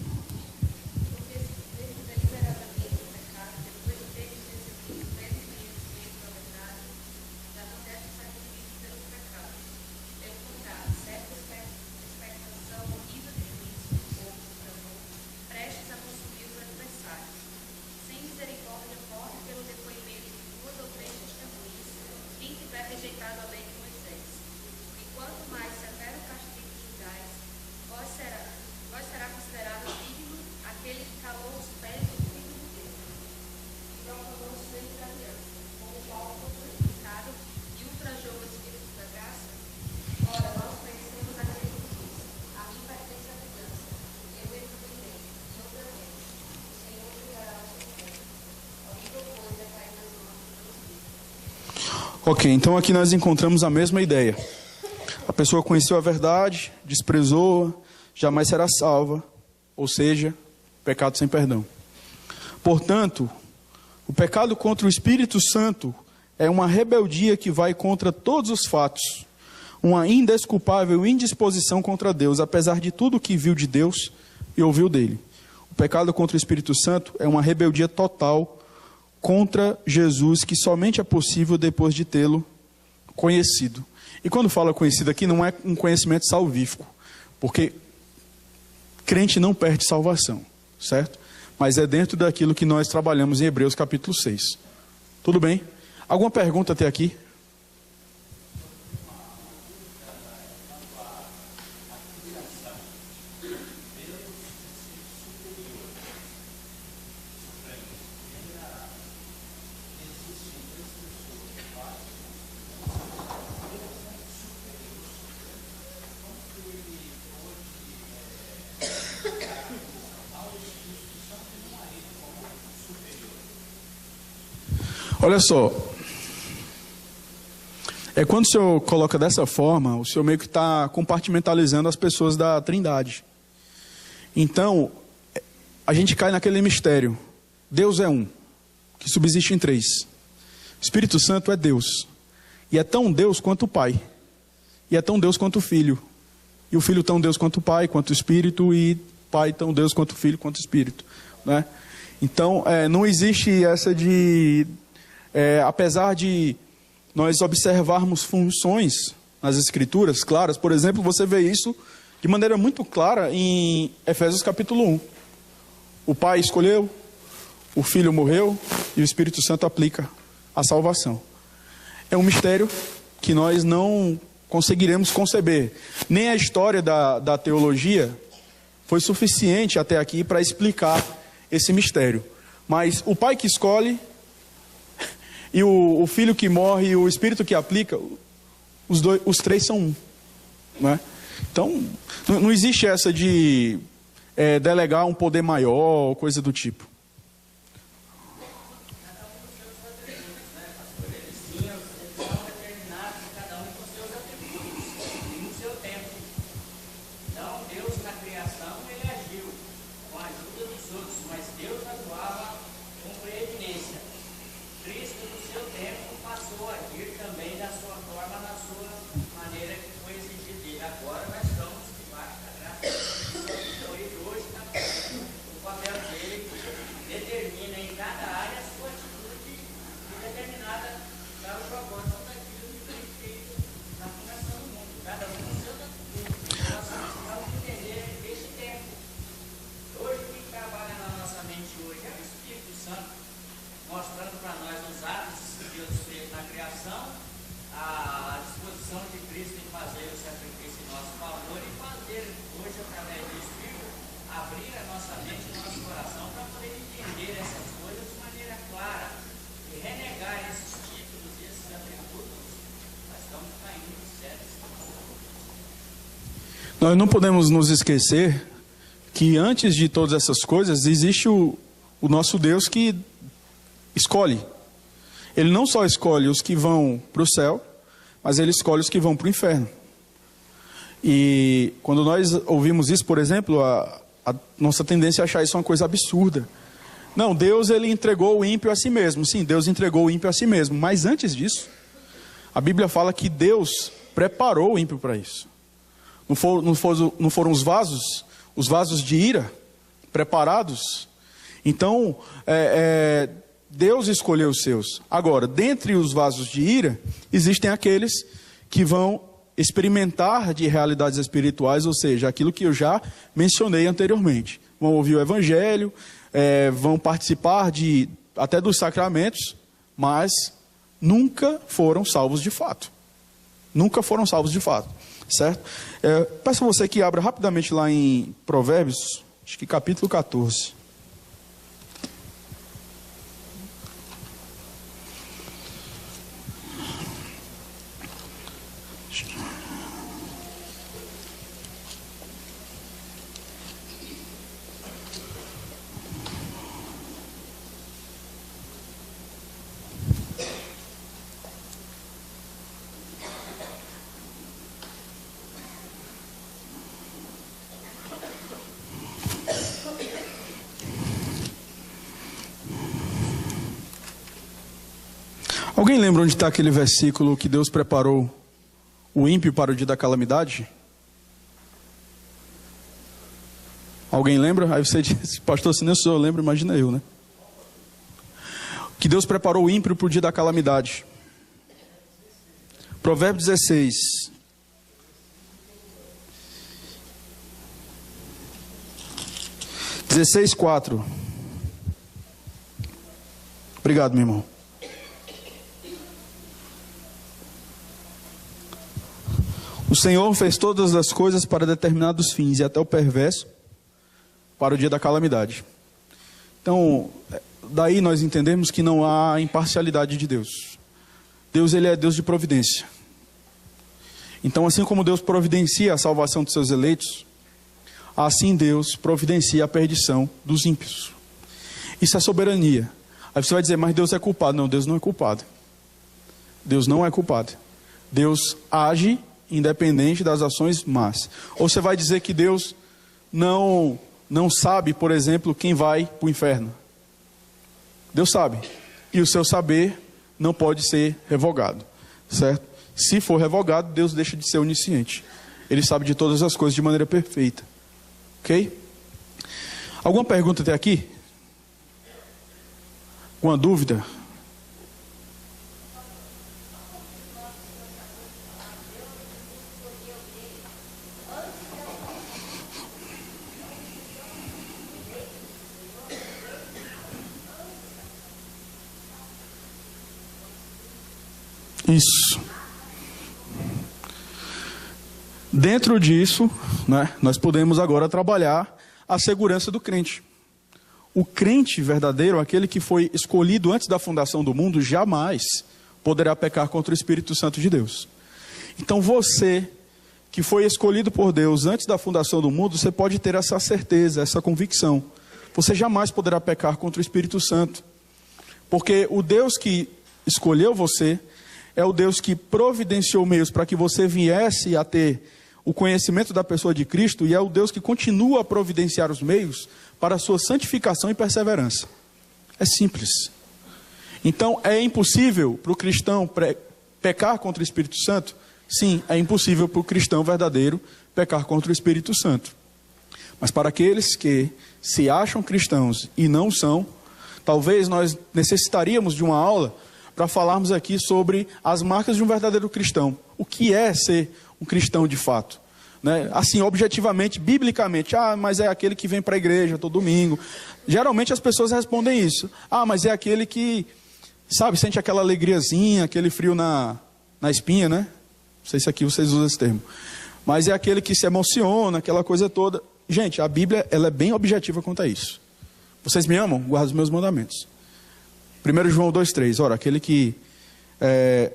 Ok, então aqui nós encontramos a mesma ideia. A pessoa conheceu a verdade, desprezou-a, jamais será salva, ou seja, pecado sem perdão. Portanto, o pecado contra o Espírito Santo é uma rebeldia que vai contra todos os fatos, uma indesculpável indisposição contra Deus, apesar de tudo que viu de Deus e ouviu dele. O pecado contra o Espírito Santo é uma rebeldia total contra Jesus, que somente é possível depois de tê-lo conhecido. E quando fala conhecido aqui, não é um conhecimento salvífico, porque crente não perde salvação, certo? Mas é dentro daquilo que nós trabalhamos em Hebreus capítulo 6. Tudo bem? Alguma pergunta até aqui? Olha só, quando o Senhor coloca dessa forma, o Senhor meio que está compartimentalizando as pessoas da Trindade. Então, a gente cai naquele mistério. Deus é um, que subsiste em três. O Espírito Santo é Deus. E é tão Deus quanto o Pai. E é tão Deus quanto o Filho. E o Filho tão Deus quanto o Pai, quanto o Espírito. E o Pai tão Deus quanto o Filho, quanto o Espírito. Né? Então, não existe essa de... apesar de nós observarmos funções nas Escrituras claras, por exemplo, você vê isso de maneira muito clara em Efésios capítulo 1. O Pai escolheu, o Filho morreu e o Espírito Santo aplica a salvação. É um mistério que nós não conseguiremos conceber. Nem a história da teologia foi suficiente até aqui para explicar esse mistério. Mas o Pai que escolhe, e o Filho que morre e o Espírito que aplica, os três são um. Né? Então, não existe essa de delegar um poder maior, coisa do tipo. Nós não podemos nos esquecer que antes de todas essas coisas existe o nosso Deus que escolhe. Ele não só escolhe os que vão para o céu, mas ele escolhe os que vão para o inferno. E quando nós ouvimos isso, por exemplo, a nossa tendência é achar isso uma coisa absurda. Não, Deus ele entregou o ímpio a si mesmo. Sim, Deus entregou o ímpio a si mesmo. Mas antes disso, a Bíblia fala que Deus preparou o ímpio para isso. Não foram os vasos de ira preparados? Então, Deus escolheu os seus. Agora, dentre os vasos de ira, existem aqueles que vão experimentar de realidades espirituais, ou seja, aquilo que eu já mencionei anteriormente. Vão ouvir o Evangelho, vão participar até dos sacramentos, mas nunca foram salvos de fato. Nunca foram salvos de fato, certo? Peço a você que abra rapidamente lá em Provérbios, acho que capítulo 14. Alguém lembra onde está aquele versículo que Deus preparou o ímpio para o dia da calamidade? Alguém lembra? Aí você diz, pastor, se não sou eu lembro, imagina eu, né? Que Deus preparou o ímpio para o dia da calamidade. Provérbios 16. Dezesseis, 4. Obrigado, meu irmão. O Senhor fez todas as coisas para determinados fins, e até o perverso para o dia da calamidade. Então, daí nós entendemos que não há imparcialidade de Deus. Deus, ele é Deus de providência. Então, assim como Deus providencia a salvação dos seus eleitos, assim Deus providencia a perdição dos ímpios. Isso é soberania. Aí você vai dizer, mas Deus é culpado. Não, Deus não é culpado. Deus não é culpado. Deus age independente das ações más. Ou você vai dizer que Deus não sabe, por exemplo, quem vai para o inferno. Deus sabe. E o seu saber não pode ser revogado. Certo? Se for revogado, Deus deixa de ser onisciente. Ele sabe de todas as coisas de maneira perfeita. Ok? Alguma pergunta até aqui? Alguma dúvida? Isso. Dentro disso, né, nós podemos agora trabalhar a segurança do crente. O crente verdadeiro, aquele que foi escolhido antes da fundação do mundo, jamais poderá pecar contra o Espírito Santo de Deus. Então você, que foi escolhido por Deus antes da fundação do mundo, você pode ter essa certeza, essa convicção. Você jamais poderá pecar contra o Espírito Santo. Porque o Deus que escolheu você é o Deus que providenciou meios para que você viesse a ter o conhecimento da pessoa de Cristo, e é o Deus que continua a providenciar os meios para a sua santificação e perseverança. É simples. Então, é impossível para o cristão pecar contra o Espírito Santo? Sim, é impossível para o cristão verdadeiro pecar contra o Espírito Santo. Mas para aqueles que se acham cristãos e não são, talvez nós necessitaríamos de uma aula para falarmos aqui sobre as marcas de um verdadeiro cristão. O que é ser um cristão de fato? Né? Assim, objetivamente, biblicamente, mas é aquele que vem para a igreja todo domingo. Geralmente as pessoas respondem isso. Mas é aquele que, sabe, sente aquela alegriazinha, aquele frio na espinha, né? Não sei se aqui vocês usam esse termo. Mas é aquele que se emociona, aquela coisa toda. Gente, a Bíblia, ela é bem objetiva quanto a isso. Vocês me amam? Guardem os meus mandamentos. 1 João 2,3. Ora, aquele que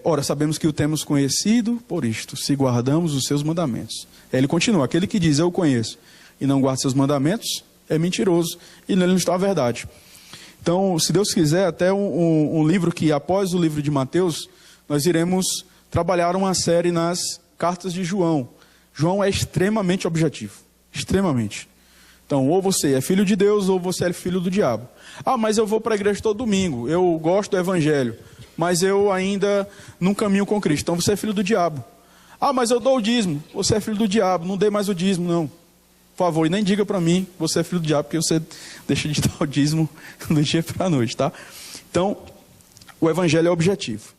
Ora, sabemos que o temos conhecido por isto, se guardamos os seus mandamentos. Ele continua, aquele que diz eu conheço e não guarda seus mandamentos, é mentiroso e nele não está a verdade. Então, se Deus quiser, até um livro que, após o livro de Mateus, nós iremos trabalhar uma série nas cartas de João. João é extremamente objetivo, extremamente. Então, ou você é filho de Deus, ou você é filho do diabo. Ah, mas eu vou para a igreja todo domingo, eu gosto do evangelho, mas eu ainda não caminho com Cristo. Então, você é filho do diabo. Ah, mas eu dou o dízimo, você é filho do diabo, não dê mais o dízimo, não. Por favor, e nem diga para mim, você é filho do diabo, porque você deixa de dar o dízimo do dia para a noite, tá? Então, o evangelho é objetivo.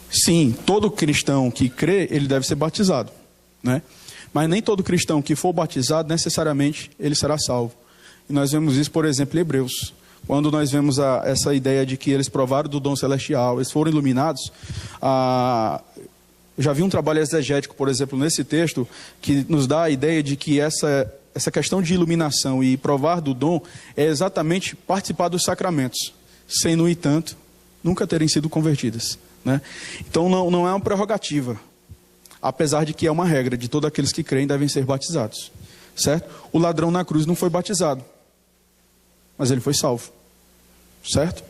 Sim, todo cristão que crê, ele deve ser batizado, né? Mas nem todo cristão que for batizado, necessariamente, ele será salvo. E nós vemos isso, por exemplo, em Hebreus. Quando nós vemos essa ideia de que eles provaram do dom celestial, eles foram iluminados. Eu já vi um trabalho exegético, por exemplo, nesse texto, que nos dá a ideia de que essa questão de iluminação e provar do dom é exatamente participar dos sacramentos, sem, no entanto, nunca terem sido convertidas, né? Então não é uma prerrogativa, apesar de que é uma regra de todos aqueles que creem devem ser batizados, certo? O ladrão na cruz não foi batizado, mas ele foi salvo, certo?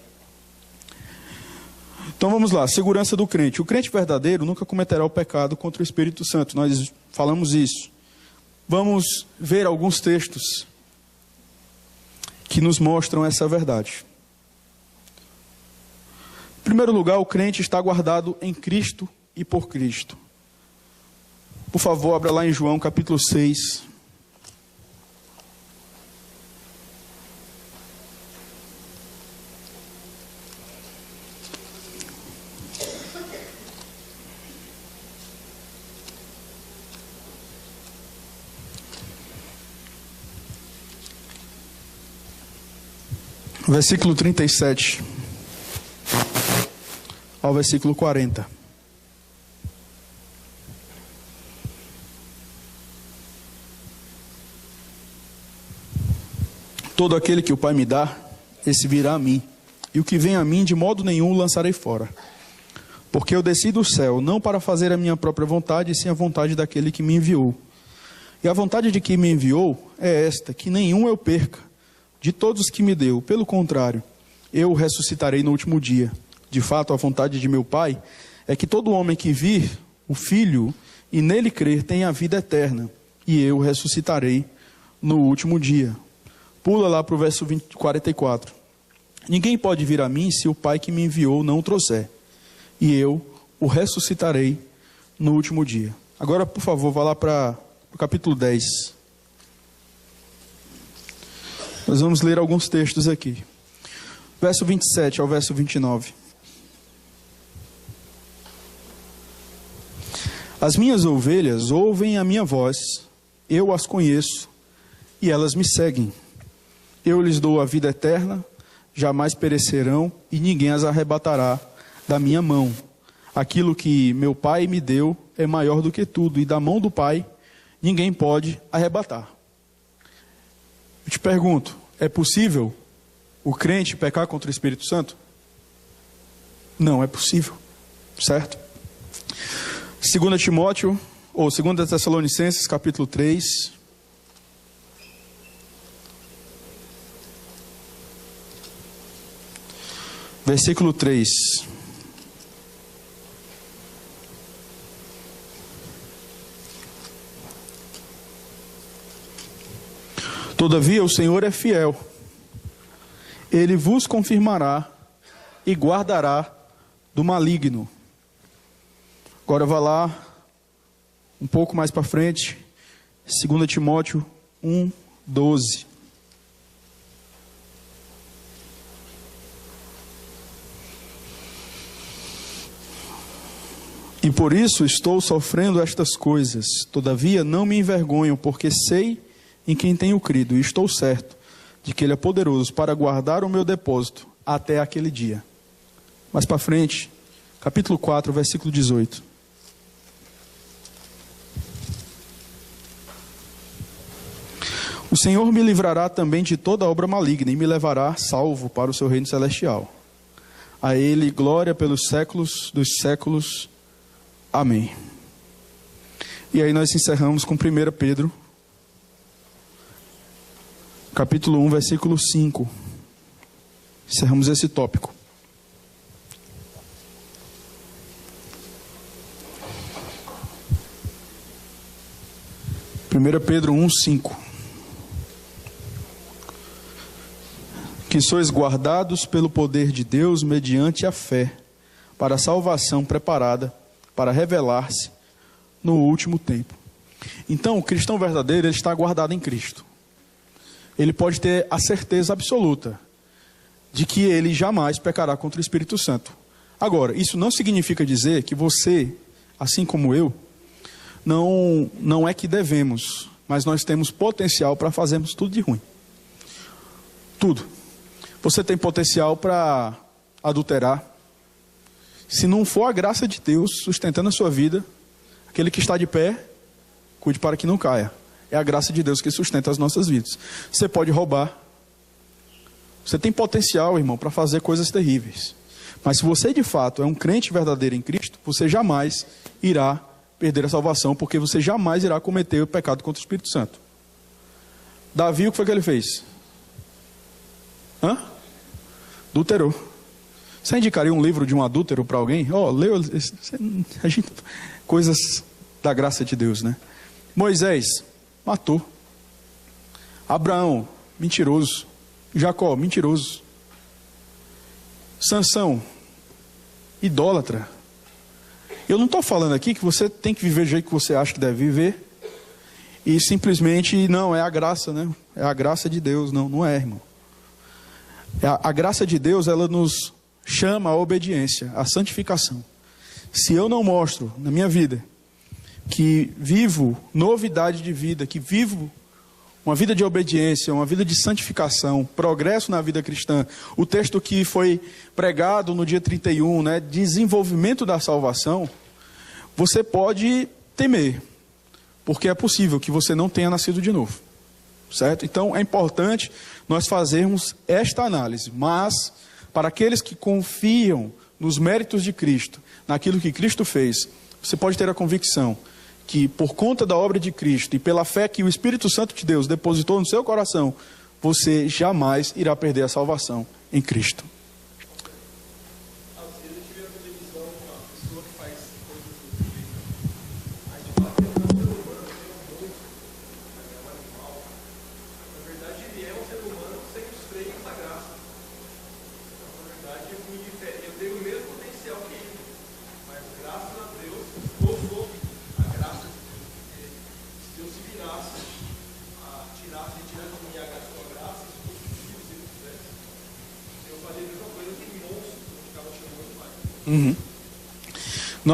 Então vamos lá, segurança do crente. O crente verdadeiro nunca cometerá o pecado contra o Espírito Santo, nós falamos isso. Vamos ver alguns textos que nos mostram essa verdade. Em primeiro lugar, o crente está guardado em Cristo e por Cristo. Por favor, abra lá em João capítulo 6. Versículo 37 ao versículo 40. Todo aquele que o Pai me dá, esse virá a mim, e o que vem a mim de modo nenhum o lançarei fora. Porque eu desci do céu, não para fazer a minha própria vontade, e sim a vontade daquele que me enviou. E a vontade de quem me enviou é esta, que nenhum eu perca, de todos os que me deu. Pelo contrário, eu o ressuscitarei no último dia. De fato, a vontade de meu Pai é que todo homem que vir o Filho e nele crer tenha a vida eterna, e eu o ressuscitarei no último dia. Pula lá para o verso 44. Ninguém pode vir a mim se o Pai que me enviou não o trouxer, e eu o ressuscitarei no último dia. Agora, por favor, vá lá para o capítulo 10. Nós vamos ler alguns textos aqui. Verso 27 ao verso 29. As minhas ovelhas ouvem a minha voz, eu as conheço, e elas me seguem. Eu lhes dou a vida eterna, jamais perecerão, e ninguém as arrebatará da minha mão. Aquilo que meu Pai me deu é maior do que tudo, e da mão do Pai ninguém pode arrebatar. Eu te pergunto, é possível o crente pecar contra o Espírito Santo? Não é possível, certo? 2 Timóteo, ou 2 Tessalonicenses, capítulo 3. Versículo 3. Todavia o Senhor é fiel. Ele vos confirmará e guardará do maligno. Agora vá lá, um pouco mais para frente, 2 Timóteo 1, 12. E por isso estou sofrendo estas coisas. Todavia não me envergonho, porque sei em quem tenho crido, e estou certo de que Ele é poderoso para guardar o meu depósito até aquele dia. mais para frente, capítulo 4, versículo 18. O Senhor me livrará também de toda obra maligna e me levará salvo para o seu reino celestial. A Ele glória pelos séculos dos séculos. Amém. E aí nós encerramos com 1 Pedro, capítulo 1, versículo 5. Encerramos esse tópico. Primeira Pedro 1, 5. Que sois guardados pelo poder de Deus mediante a fé, para a salvação preparada para revelar-se no último tempo. Então, o cristão verdadeiro, ele está guardado em Cristo. Ele pode ter a certeza absoluta de que ele jamais pecará contra o Espírito Santo. Agora, isso não significa dizer que você, assim como eu, não é que devemos, mas nós temos potencial para fazermos tudo de ruim. Tudo. Você tem potencial para adulterar. Se não for a graça de Deus sustentando a sua vida, aquele que está de pé, cuide para que não caia. É a graça de Deus que sustenta as nossas vidas. Você pode roubar. Você tem potencial, irmão, para fazer coisas terríveis. Mas se você de fato é um crente verdadeiro em Cristo, você jamais irá perder a salvação, porque você jamais irá cometer o pecado contra o Espírito Santo. Davi, o que foi que ele fez? Adulterou. Você indicaria um livro de um adúltero para alguém? Leu coisas da graça de Deus, né? Moisés matou. Abraão, mentiroso. Jacó, mentiroso. Sansão, idólatra. Eu não estou falando aqui que você tem que viver do jeito que você acha que deve viver e simplesmente, não, é a graça, né? É a graça de Deus. Não é, irmão. A graça de Deus, ela nos chama à obediência, à santificação. Se eu não mostro na minha vida que vivo novidade de vida, que vivo uma vida de obediência, uma vida de santificação, progresso na vida cristã, o texto que foi pregado no dia 31, né, desenvolvimento da salvação, você pode temer, porque é possível que você não tenha nascido de novo. Certo? Então é importante nós fazermos esta análise, mas para aqueles que confiam nos méritos de Cristo, naquilo que Cristo fez, você pode ter a convicção que por conta da obra de Cristo e pela fé que o Espírito Santo de Deus depositou no seu coração, você jamais irá perder a salvação em Cristo.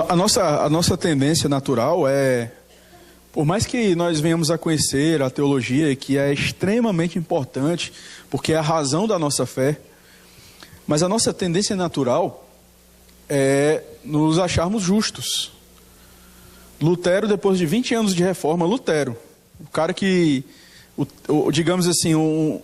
A nossa tendência natural é, por mais que nós venhamos a conhecer a teologia, que é extremamente importante, porque é a razão da nossa fé, mas a nossa tendência natural é nos acharmos justos. Lutero, depois de 20 anos de reforma, o cara que, digamos assim, um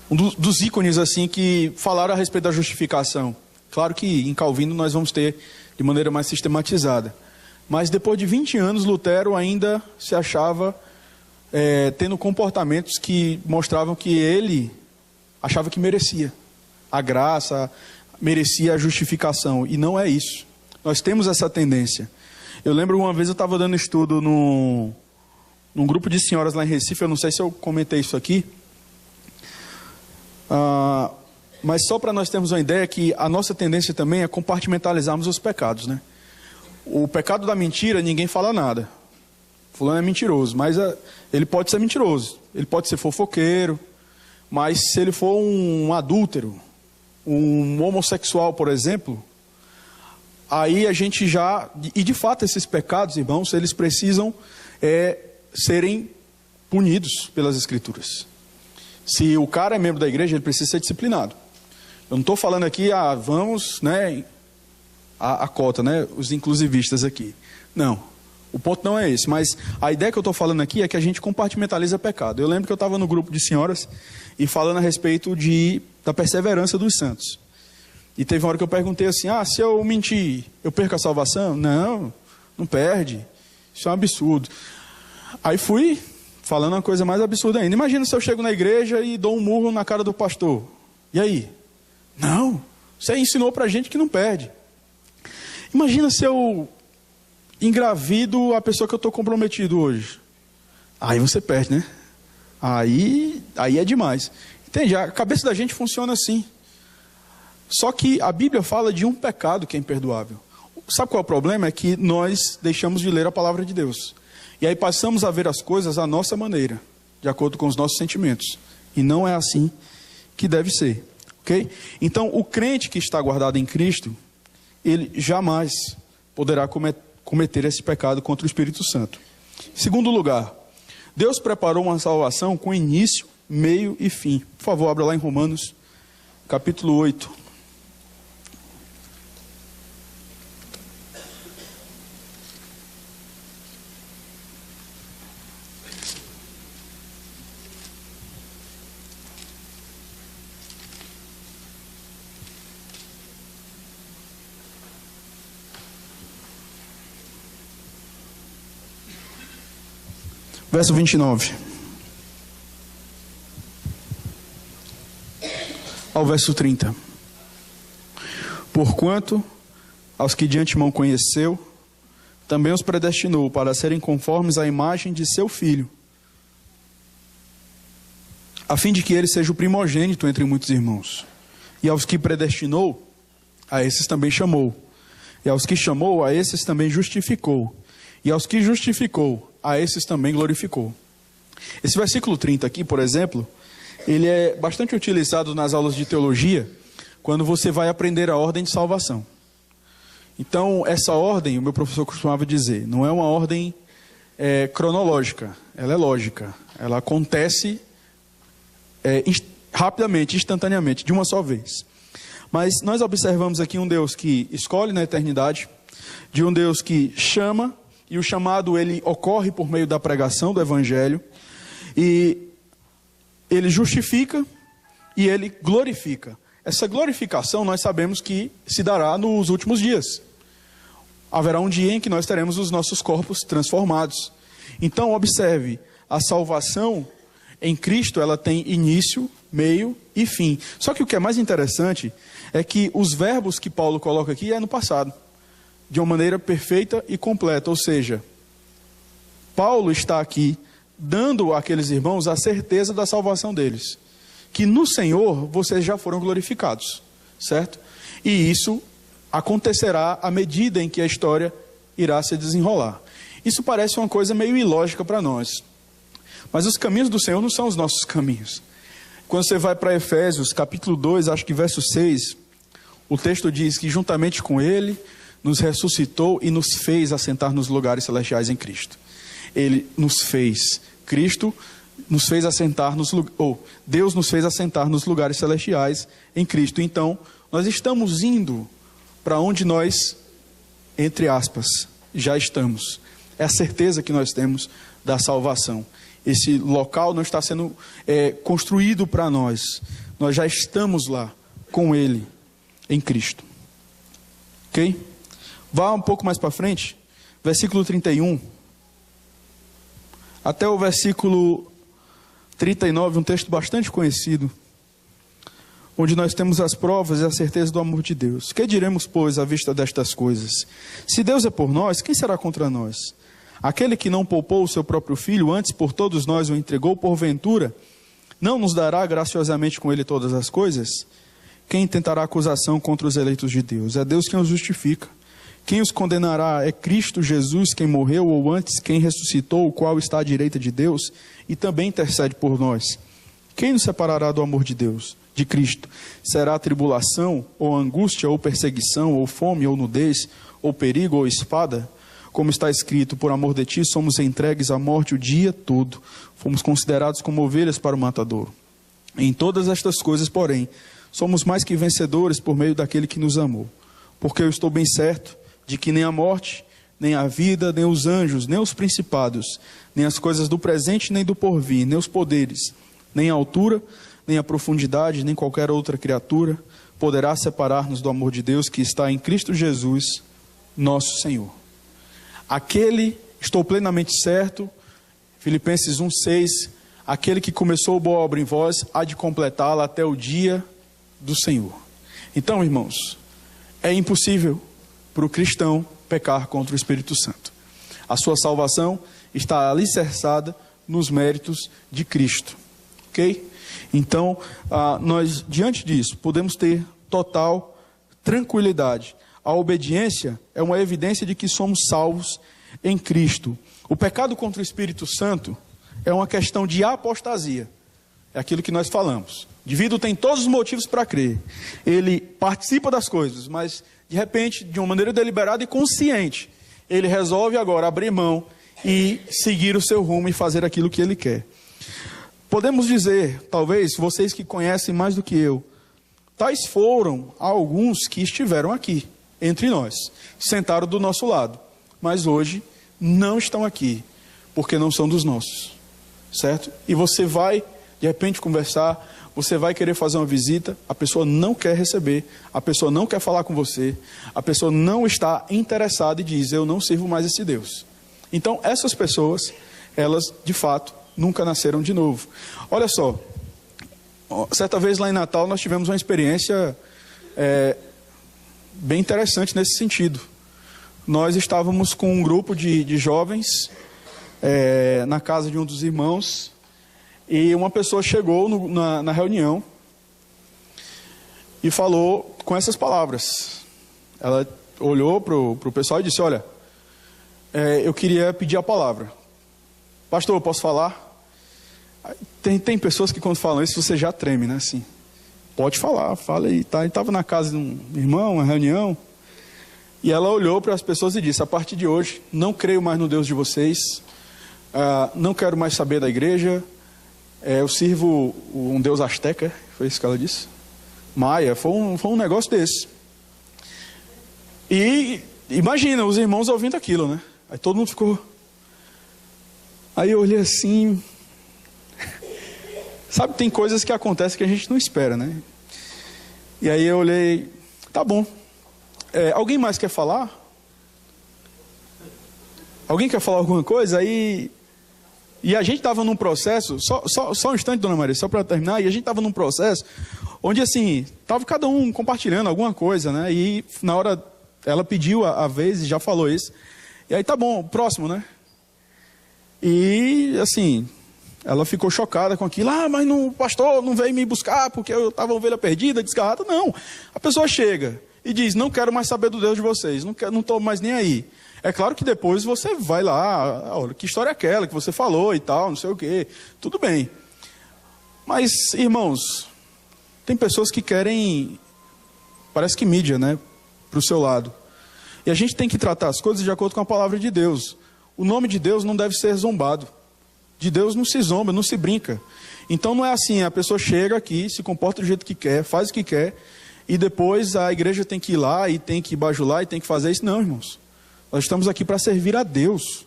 dos ícones assim, que falaram a respeito da justificação. Claro que em Calvino nós vamos ter de maneira mais sistematizada. Mas depois de 20 anos, Lutero ainda se achava tendo comportamentos que mostravam que ele achava que merecia a graça, merecia a justificação. E não é isso. Nós temos essa tendência. Eu lembro uma vez eu estava dando estudo num grupo de senhoras lá em Recife, eu não sei se eu comentei isso aqui. Mas só para nós termos uma ideia que a nossa tendência também é compartimentalizarmos os pecados, né? O pecado da mentira, ninguém fala nada. Fulano é mentiroso, mas ele pode ser mentiroso. Ele pode ser fofoqueiro, mas se ele for um adúltero, um homossexual, por exemplo, aí a gente já... E de fato esses pecados, irmãos, eles precisam serem punidos pelas Escrituras. Se o cara é membro da igreja, ele precisa ser disciplinado. Eu não estou falando aqui, vamos, né, a cota, né, os inclusivistas aqui. Não, o ponto não é esse. Mas a ideia que eu estou falando aqui é que a gente compartimentaliza pecado. Eu lembro que eu estava no grupo de senhoras e falando a respeito da perseverança dos santos. E teve uma hora que eu perguntei assim, se eu mentir, eu perco a salvação? Não, não perde. Isso é um absurdo. Aí fui falando uma coisa mais absurda ainda. Imagina se eu chego na igreja e dou um murro na cara do pastor. E aí? Não, você ensinou pra gente que não perde. Imagina se eu engravido a pessoa que eu estou comprometido hoje. Aí você perde, né? Aí é demais. Entende? A cabeça da gente funciona assim. Só que a Bíblia fala de um pecado que é imperdoável. Sabe qual é o problema? É que nós deixamos de ler a palavra de Deus. E aí passamos a ver as coisas à nossa maneira, de acordo com os nossos sentimentos. E não é assim que deve ser. Ok? Então, o crente que está guardado em Cristo, ele jamais poderá cometer esse pecado contra o Espírito Santo. Segundo lugar, Deus preparou uma salvação com início, meio e fim. Por favor, abra lá em Romanos, capítulo 8. Verso 29. Ao verso 30. Porquanto, aos que de antemão conheceu, também os predestinou para serem conformes à imagem de seu Filho, a fim de que ele seja o primogênito entre muitos irmãos. E aos que predestinou, a esses também chamou. E aos que chamou, a esses também justificou. E aos que justificou, a esses também glorificou. Esse versículo 30 aqui, por exemplo, ele é bastante utilizado nas aulas de teologia, quando você vai aprender a ordem de salvação. Então, essa ordem, o meu professor costumava dizer, não é uma ordem cronológica, ela é lógica. Ela acontece rapidamente, instantaneamente, de uma só vez. Mas nós observamos aqui um Deus que escolhe na eternidade, de um Deus que chama, e o chamado ele ocorre por meio da pregação do Evangelho, e ele justifica e ele glorifica. Essa glorificação nós sabemos que se dará nos últimos dias. Haverá um dia em que nós teremos os nossos corpos transformados. Então observe, a salvação em Cristo ela tem início, meio e fim. Só que o que é mais interessante é que os verbos que Paulo coloca aqui é no passado, de uma maneira perfeita e completa. Ou seja, Paulo está aqui dando àqueles irmãos a certeza da salvação deles, que no Senhor vocês já foram glorificados, certo? E isso acontecerá à medida em que a história irá se desenrolar. Isso parece uma coisa meio ilógica para nós, mas os caminhos do Senhor não são os nossos caminhos. Quando você vai para Efésios capítulo 2, acho que verso 6, o texto diz que juntamente com Ele nos ressuscitou e nos fez assentar nos lugares celestiais em Cristo. Ele nos fez, Cristo nos fez assentar Deus nos fez assentar nos lugares celestiais em Cristo. Então, nós estamos indo para onde nós, entre aspas, já estamos. É a certeza que nós temos da salvação. Esse local não está sendo construído para nós. Nós já estamos lá com Ele em Cristo. Ok? Vá um pouco mais para frente, versículo 31. Até o versículo 39, um texto bastante conhecido, onde nós temos as provas e a certeza do amor de Deus. Que diremos, pois, à vista destas coisas? Se Deus é por nós, quem será contra nós? Aquele que não poupou o seu próprio filho, antes por todos nós o entregou, porventura, não nos dará graciosamente com ele todas as coisas? Quem tentará acusação contra os eleitos de Deus? É Deus quem os justifica. Quem os condenará? É Cristo Jesus, quem morreu, ou antes, quem ressuscitou, o qual está à direita de Deus, e também intercede por nós. Quem nos separará do amor de Deus, de Cristo? Será tribulação, ou angústia, ou perseguição, ou fome, ou nudez, ou perigo, ou espada? Como está escrito, por amor de ti somos entregues à morte o dia todo. Fomos considerados como ovelhas para o matadouro. Em todas estas coisas, porém, somos mais que vencedores por meio daquele que nos amou. Porque eu estou bem certo de que nem a morte, nem a vida, nem os anjos, nem os principados, nem as coisas do presente, nem do porvir, nem os poderes, nem a altura, nem a profundidade, nem qualquer outra criatura poderá separar-nos do amor de Deus que está em Cristo Jesus, nosso Senhor. Aquele, estou plenamente certo, Filipenses 1,6, aquele que começou boa obra em vós, há de completá-la até o dia do Senhor. Então, irmãos, é impossível para o cristão pecar contra o Espírito Santo. A sua salvação está alicerçada nos méritos de Cristo. Ok? Então, nós, diante disso, podemos ter total tranquilidade. A obediência é uma evidência de que somos salvos em Cristo. O pecado contra o Espírito Santo é uma questão de apostasia. É aquilo que nós falamos. O indivíduo tem todos os motivos para crer. Ele participa das coisas, mas, de repente, de uma maneira deliberada e consciente, ele resolve agora abrir mão e seguir o seu rumo e fazer aquilo que ele quer. Podemos dizer, talvez, vocês que conhecem mais do que eu, tais foram alguns que estiveram aqui, entre nós, sentaram do nosso lado, mas hoje não estão aqui, porque não são dos nossos, certo? E você vai, de repente, conversar, você vai querer fazer uma visita, a pessoa não quer receber, a pessoa não quer falar com você, a pessoa não está interessada e diz, eu não sirvo mais esse Deus. Então, essas pessoas, elas, de fato, nunca nasceram de novo. Olha só, certa vez lá em Natal nós tivemos uma experiência bem interessante nesse sentido. Nós estávamos com um grupo de jovens na casa de um dos irmãos e uma pessoa chegou na reunião e falou com essas palavras. Ela olhou para o pessoal e disse, olha, eu queria pedir a palavra. Pastor, eu posso falar? Tem pessoas que quando falam isso, você já treme, né? Assim, pode falar, fala aí. Tá? Ele estava na casa de um irmão, uma reunião, e ela olhou para as pessoas e disse, a partir de hoje, não creio mais no Deus de vocês, não quero mais saber da igreja, eu sirvo um Deus asteca, foi isso que ela disse? Maia, foi um negócio desse. E imagina, os irmãos ouvindo aquilo, né? Aí todo mundo ficou... Aí eu olhei assim... Sabe, tem coisas que acontecem que a gente não espera, né? E aí eu olhei, tá bom. Alguém mais quer falar? Alguém quer falar alguma coisa? Aí... E a gente estava num processo, só um instante, dona Maria, só para terminar, e a gente estava num processo onde, assim, estava cada um compartilhando alguma coisa, né? E na hora, ela pediu a vez e já falou isso. E aí, tá bom, próximo, né? E, assim, ela ficou chocada com aquilo. Mas o pastor não veio me buscar porque eu estava ovelha perdida, desgarrada. Não, a pessoa chega e diz, não quero mais saber do Deus de vocês, não estou mais nem aí. É claro que depois você vai lá, olha, que história é aquela que você falou e tal, não sei o quê. Tudo bem. Mas, irmãos, tem pessoas que querem, parece que mídia, né, para o seu lado. E a gente tem que tratar as coisas de acordo com a palavra de Deus. O nome de Deus não deve ser zombado. De Deus não se zomba, não se brinca. Então não é assim, a pessoa chega aqui, se comporta do jeito que quer, faz o que quer, e depois a igreja tem que ir lá, e tem que bajular, e tem que fazer isso. Não, irmãos. Nós estamos aqui para servir a Deus.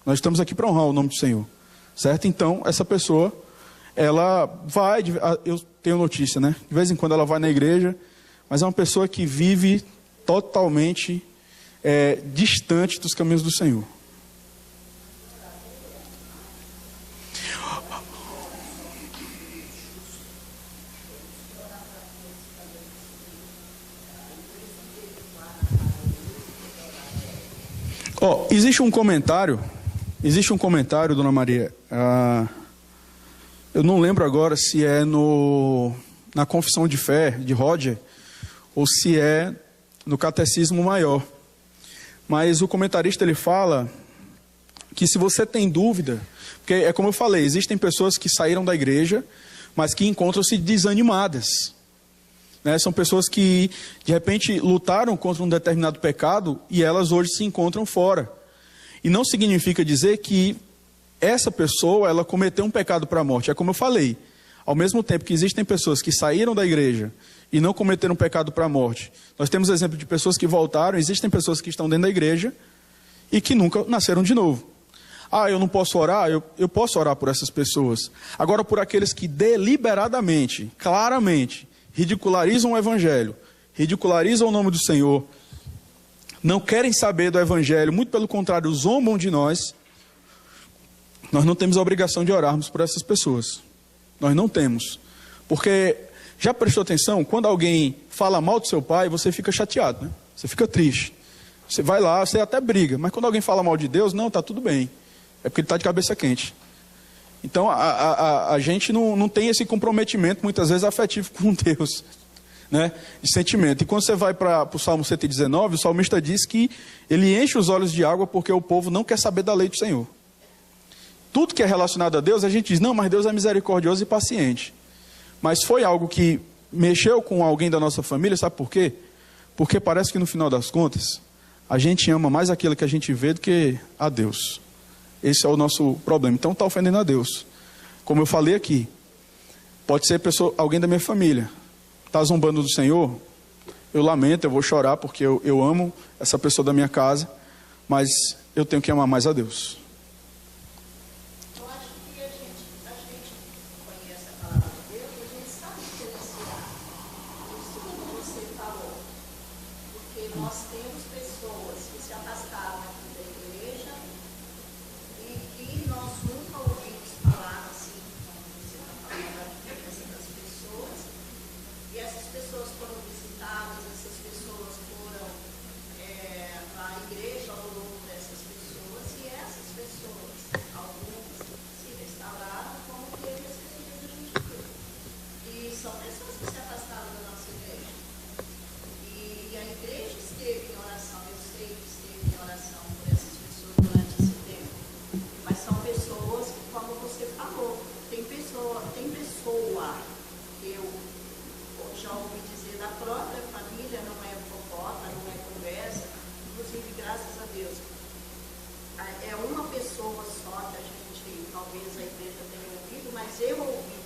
Nós estamos aqui para honrar o nome do Senhor. Certo? Então, essa pessoa, ela vai... Eu tenho notícia, né? De vez em quando ela vai na igreja, mas é uma pessoa que vive totalmente distante dos caminhos do Senhor. Existe um comentário, dona Maria, eu não lembro agora se é na Confissão de Fé de Roger, ou se é no Catecismo Maior, mas o comentarista ele fala que se você tem dúvida, porque é como eu falei, existem pessoas que saíram da igreja, mas que encontram-se desanimadas. São pessoas que, de repente, lutaram contra um determinado pecado e elas hoje se encontram fora. E não significa dizer que essa pessoa, ela cometeu um pecado para a morte. É como eu falei, ao mesmo tempo que existem pessoas que saíram da igreja e não cometeram pecado para a morte. Nós temos exemplo de pessoas que voltaram, existem pessoas que estão dentro da igreja e que nunca nasceram de novo. Eu não posso orar? Eu posso orar por essas pessoas. Agora, por aqueles que deliberadamente, claramente, ridicularizam o evangelho, ridicularizam o nome do Senhor, não querem saber do evangelho, muito pelo contrário, zombam de nós não temos a obrigação de orarmos por essas pessoas. Nós não temos. Porque, já prestou atenção, quando alguém fala mal do seu pai, você fica chateado, né? Você fica triste. Você vai lá, você até briga. Mas quando alguém fala mal de Deus, não, está tudo bem. É porque ele está de cabeça quente. Então, a gente não tem esse comprometimento, muitas vezes, afetivo com Deus, né? De sentimento. E quando você vai para o Salmo 119, o salmista diz que ele enche os olhos de água porque o povo não quer saber da lei do Senhor. Tudo que é relacionado a Deus, a gente diz, não, mas Deus é misericordioso e paciente. Mas foi algo que mexeu com alguém da nossa família, sabe por quê? Porque parece que no final das contas, a gente ama mais aquilo que a gente vê do que a Deus. Esse é o nosso problema. Então está ofendendo a Deus. Como eu falei aqui, pode ser alguém da minha família. Está zombando do Senhor? Eu lamento, eu vou chorar porque eu amo essa pessoa da minha casa, mas eu tenho que amar mais a Deus. Eu acho que a gente conhece a palavra de Deus e a gente sabe diferenciar isso que você falou. Porque nós temos pessoas que se afastaram aqui da igreja e que nós nunca ouvimos falar assim, como você está falando aqui, dessas pessoas. E essas pessoas foram visitadas, essas pessoas foram à igreja ao longo dessas pessoas, e essas pessoas, algumas, se restauraram como teve esse filho de gente viu. E são pessoas que se afastaram da nossa igreja. E a igreja esteve em oração, eu sei que esteve em oração por essas pessoas durante esse tempo. Mas são pessoas que, como você falou, tem pessoa que eu já ouvi dizer da própria família, não é fofoca, não é conversa, inclusive graças a Deus. É uma pessoa só que a gente, talvez a igreja tenha ouvido, mas eu ouvi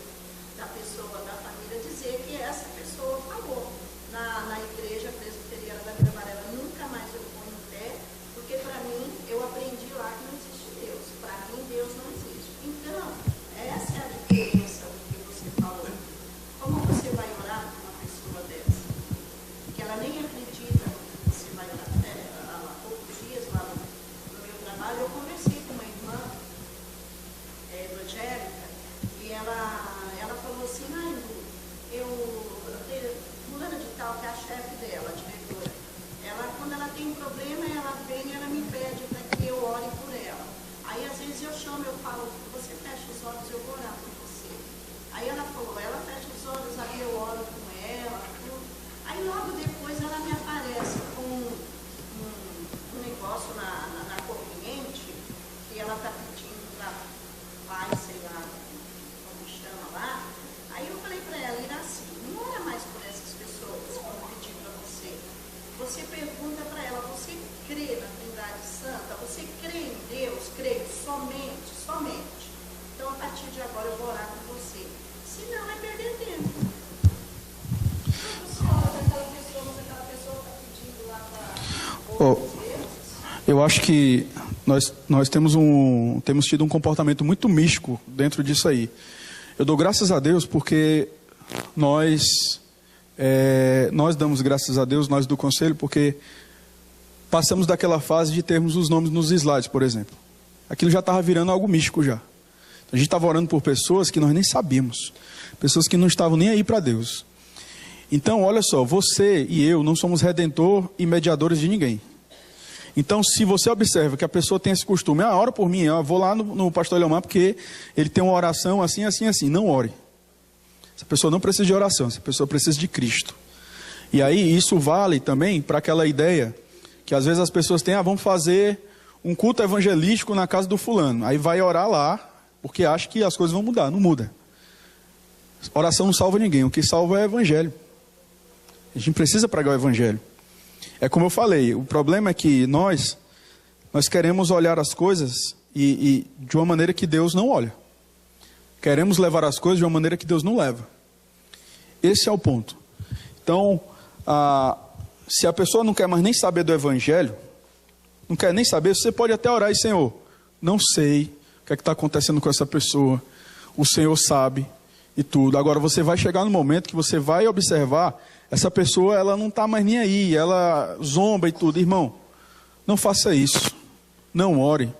da pessoa da família dizer que essa pessoa falou na igreja presbiteriana da Vila Amarela, nunca mais eu ponho em pé, porque para mim, eu aprendi lá que não existe Deus. Para mim, Deus não existe. Então, essa é a diferença do que você falou. Como você vai orar com uma pessoa dessa? Que ela nem acredita que você vai orar. Há poucos dias, lá no meu trabalho, eu conversei com uma irmã evangélica e ela falou assim, fulana de tal, que é a chefe dela, a diretora, quando ela tem um problema, ela vem e ela me pede para que eu ore por ela. Aí, às vezes, eu chamo, eu falo, você fecha os olhos, eu vou orar por você. Aí ela falou, ela fecha os olhos, aí eu oro com ela, tudo. Aí logo depois ela me aparece com um negócio na corrente, que ela está pedindo para pai, sei lá, como chama lá. Aí eu falei para ela, Iraci, não ora mais por essas pessoas, como eu pedi para você. Você pergunta para ela, você crê na Trindade Santa? Você crê em Deus? Creio, somente. Então, a partir de agora, eu vou orar com você. Se não, é perder tempo. Você ora para aquela pessoa, mas aquela pessoa está pedindo lá para outros deuses. Eu acho que nós temos tido um comportamento muito místico dentro disso aí. Eu dou graças a Deus porque nós damos graças a Deus, nós do conselho, porque passamos daquela fase de termos os nomes nos slides, por exemplo. Aquilo já estava virando algo místico já. A gente estava orando por pessoas que nós nem sabíamos. Pessoas que não estavam nem aí para Deus. Então, olha só, você e eu não somos redentor e mediadores de ninguém. Então, se você observa que a pessoa tem esse costume, ora por mim, eu vou lá no pastor Leomar porque ele tem uma oração assim, assim, assim. Não ore. Essa pessoa não precisa de oração, essa pessoa precisa de Cristo. E aí, isso vale também para aquela ideia que às vezes as pessoas têm, vamos fazer um culto evangelístico na casa do fulano. Aí vai orar lá, porque acha que as coisas vão mudar. Não muda. Oração não salva ninguém, o que salva é o evangelho. A gente precisa pregar o evangelho. É como eu falei, o problema é que nós queremos olhar as coisas e de uma maneira que Deus não olha. Queremos levar as coisas de uma maneira que Deus não leva. Esse é o ponto. Então, se a pessoa não quer mais nem saber do Evangelho, não quer nem saber, você pode até orar e, Senhor, não sei o que é que está acontecendo com essa pessoa, o Senhor sabe e tudo. Agora, você vai chegar no momento que você vai observar, essa pessoa, ela não está mais nem aí, ela zomba e tudo. Irmão, não faça isso, não ore,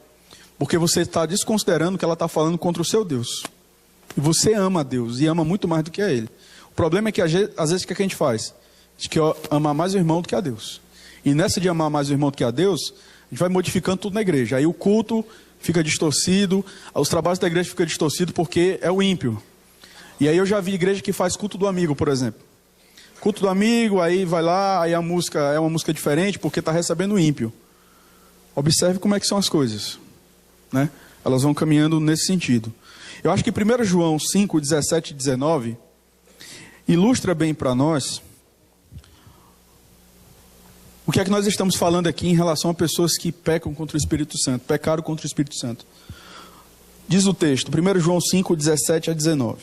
porque você está desconsiderando que ela está falando contra o seu Deus. E você ama a Deus, e ama muito mais do que a Ele. O problema é que, às vezes, o que a gente faz? A gente quer amar mais o irmão do que a Deus. E nessa de amar mais o irmão do que a Deus, a gente vai modificando tudo na igreja. Aí o culto fica distorcido, os trabalhos da igreja ficam distorcidos porque é o ímpio. E aí eu já vi igreja que faz culto do amigo, por exemplo. Culto do amigo, aí vai lá, aí a música é uma música diferente porque está recebendo o ímpio. Observe como é que são as coisas, né? Elas vão caminhando nesse sentido. Eu acho que 1 João 5, 17 e 19 ilustra bem para nós o que é que nós estamos falando aqui em relação a pessoas que pecam contra o Espírito Santo, pecaram contra o Espírito Santo. Diz o texto, 1 João 5, 17 a 19.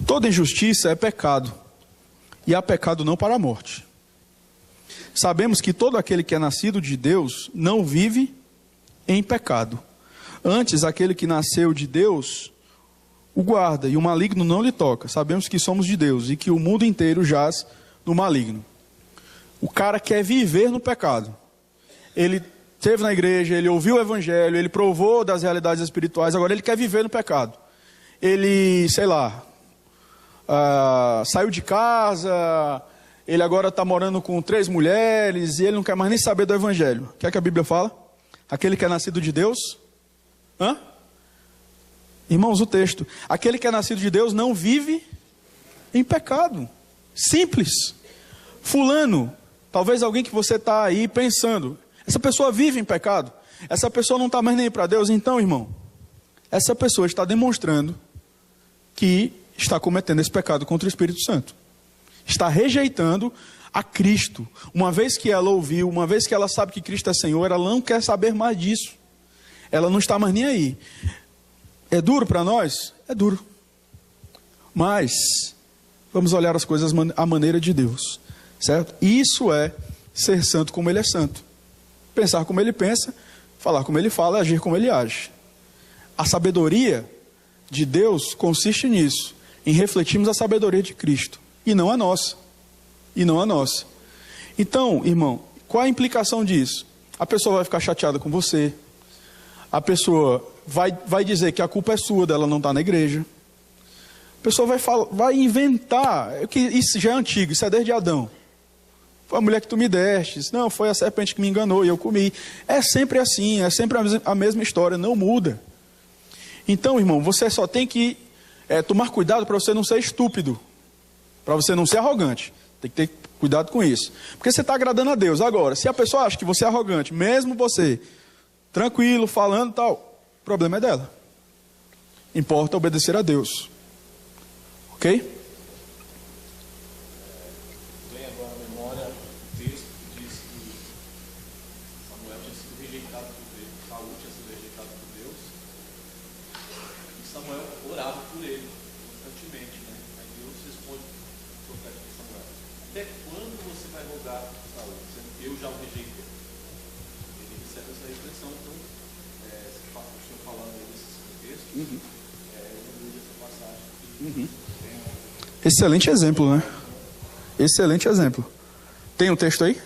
Toda injustiça é pecado, e há pecado não para a morte. Sabemos que todo aquele que é nascido de Deus não vive em pecado. Antes, aquele que nasceu de Deus o guarda, e o maligno não lhe toca. Sabemos que somos de Deus e que o mundo inteiro jaz no maligno. O cara quer viver no pecado. Ele esteve na igreja, ele ouviu o evangelho, ele provou das realidades espirituais, agora ele quer viver no pecado. Ele, sei lá, saiu de casa, ele agora está morando com 3 mulheres, e ele não quer mais nem saber do evangelho. O que é que a Bíblia fala? Aquele que é nascido de Deus... Irmãos, o texto. Aquele que é nascido de Deus não vive em pecado. Simples. Fulano, talvez alguém que você está aí pensando, essa pessoa vive em pecado? Essa pessoa não está mais nem para Deus? Então, irmão, essa pessoa está demonstrando que está cometendo esse pecado contra o Espírito Santo. Está rejeitando a Cristo. Uma vez que ela ouviu, uma vez que ela sabe que Cristo é Senhor, ela não quer saber mais disso. Ela não está mais nem aí. É duro para nós? É duro. Mas vamos olhar as coisas à maneira de Deus, certo? Isso é ser santo como Ele é santo. Pensar como Ele pensa, falar como Ele fala, agir como Ele age. A sabedoria de Deus consiste nisso, em refletirmos a sabedoria de Cristo, e não a nossa. E não a nossa. Então, irmão, qual a implicação disso? A pessoa vai ficar chateada com você. A pessoa vai dizer que a culpa é sua dela não estar na igreja. A pessoa vai inventar, que isso já é antigo, isso é desde Adão. Foi a mulher que tu me destes, não, foi a serpente que me enganou e eu comi. É sempre assim, é sempre a mesma história, não muda. Então, irmão, você só tem que tomar cuidado para você não ser estúpido, para você não ser arrogante. Tem que ter cuidado com isso, porque você está agradando a Deus. Agora, se a pessoa acha que você é arrogante, mesmo você tranquilo, falando e tal, o problema é dela. Importa obedecer a Deus. Ok? Vem agora à memória o texto que diz que Samuel tinha sido rejeitado por Deus, Saul tinha sido rejeitado por Deus, e Samuel orava por ele constantemente, né? Aí Deus responde ao profeta de Samuel: até quando você vai rogar por Saul, sendo que eu já o rejeitei? Ele recebe essa reflexão. Então, o senhor falando aí desses textos, eu lembrei dessa passagem. Excelente exemplo, né? Excelente exemplo. Tem um texto aí?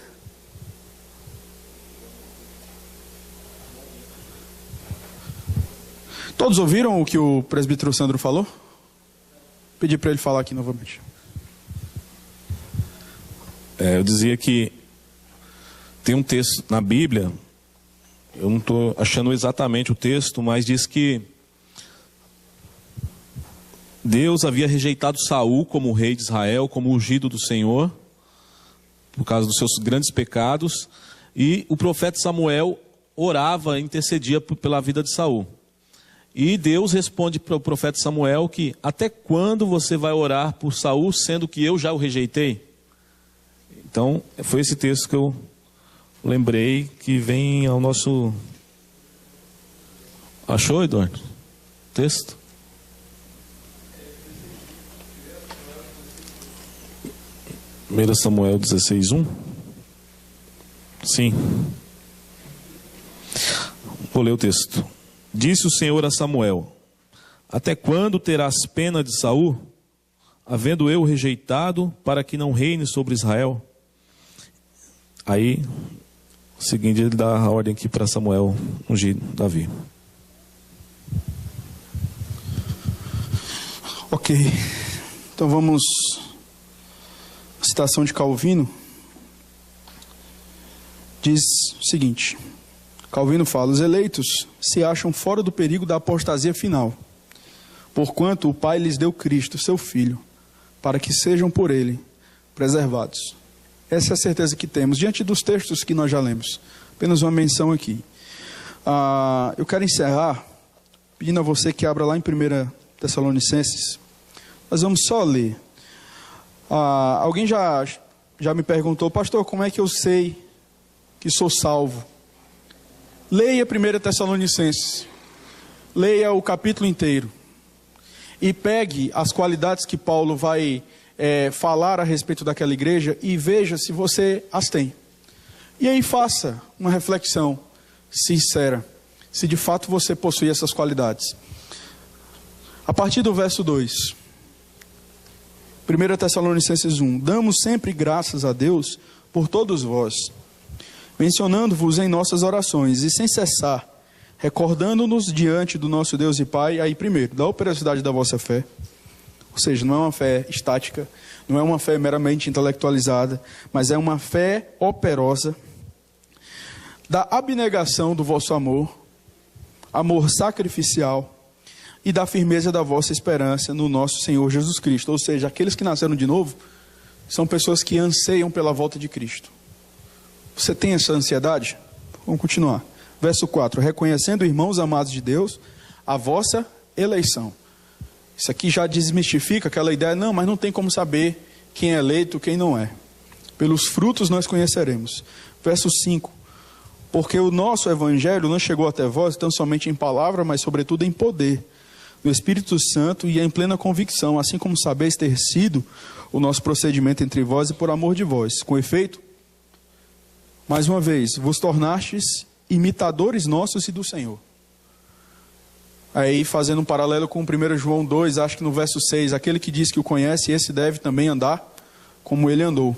Todos ouviram o que o presbítero Sandro falou? Pedi para ele falar aqui novamente. Eu dizia que tem um texto na Bíblia, eu não estou achando exatamente o texto, mas diz que Deus havia rejeitado Saul como rei de Israel, como ungido do Senhor, por causa dos seus grandes pecados, e o profeta Samuel orava, intercedia pela vida de Saul. E Deus responde para o profeta Samuel que: até quando você vai orar por Saul, sendo que eu já o rejeitei? Então, foi esse texto que eu lembrei, que vem ao nosso... Achou, Eduardo? Texto? 1 Samuel 16:1. Sim. Vou ler o texto. Disse o Senhor a Samuel: até quando terás pena de Saul, havendo eu rejeitado, para que não reine sobre Israel? Aí, o seguinte, ele dá a ordem aqui para Samuel ungir Davi. Ok. Então vamos à citação de Calvino. Diz o seguinte: Calvino fala: os eleitos se acham fora do perigo da apostasia final, porquanto o Pai lhes deu Cristo, seu Filho, para que sejam por ele preservados. Essa é a certeza que temos diante dos textos que nós já lemos. Apenas uma menção aqui. Eu quero encerrar pedindo a você que abra lá em 1 Tessalonicenses. Nós vamos só ler. Alguém já me perguntou: pastor, como é que eu sei que sou salvo? Leia 1 Tessalonicenses. Leia o capítulo inteiro. E pegue as qualidades que Paulo vai falar a respeito daquela igreja e veja se você as tem. E aí faça uma reflexão sincera, se de fato você possui essas qualidades. A partir do verso 2, 1 Tessalonicenses 1: damos sempre graças a Deus por todos vós, mencionando-vos em nossas orações e sem cessar, recordando-nos diante do nosso Deus e Pai, aí primeiro, da operosidade da vossa fé. Ou seja, não é uma fé estática, não é uma fé meramente intelectualizada, mas é uma fé operosa, da abnegação do vosso amor, amor sacrificial, e da firmeza da vossa esperança no nosso Senhor Jesus Cristo. Ou seja, aqueles que nasceram de novo são pessoas que anseiam pela volta de Cristo. Você tem essa ansiedade? Vamos continuar. Verso 4: reconhecendo, irmãos amados de Deus, a vossa eleição. Isso aqui já desmistifica aquela ideia: não, mas não tem como saber quem é eleito, quem não é. Pelos frutos nós conheceremos. Verso 5: porque o nosso evangelho não chegou até vós tão somente em palavra, mas sobretudo em poder do Espírito Santo e em plena convicção, assim como sabeis ter sido o nosso procedimento entre vós e por amor de vós. Com efeito, mais uma vez, vos tornastes imitadores nossos e do Senhor. Aí, fazendo um paralelo com 1 João 2, acho que no verso 6, aquele que diz que o conhece, esse deve também andar como ele andou.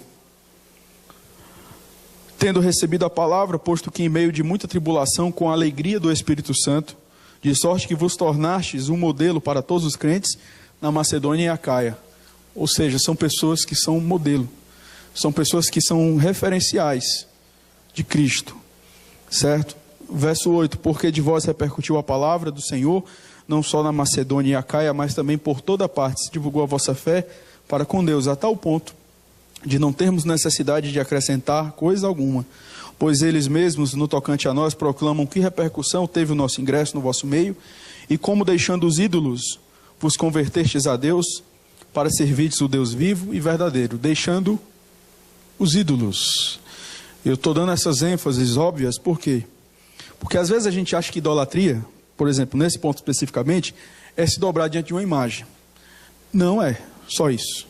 Tendo recebido a palavra, posto que em meio de muita tribulação, com a alegria do Espírito Santo, de sorte que vos tornastes um modelo para todos os crentes na Macedônia e Acaia. Ou seja, são pessoas que são modelo, são pessoas que são referenciais de Cristo, certo? Verso 8: porque de vós repercutiu a palavra do Senhor, não só na Macedônia e Acaia, mas também por toda parte se divulgou a vossa fé para com Deus, a tal ponto de não termos necessidade de acrescentar coisa alguma, pois eles mesmos, no tocante a nós, proclamam que repercussão teve o nosso ingresso no vosso meio, e como deixando os ídolos, vos convertestes a Deus, para servirdes o Deus vivo e verdadeiro, deixando os ídolos. Eu estou dando essas ênfases óbvias, por quê? Porque às vezes a gente acha que idolatria, por exemplo, nesse ponto especificamente, é se dobrar diante de uma imagem. Não é só isso.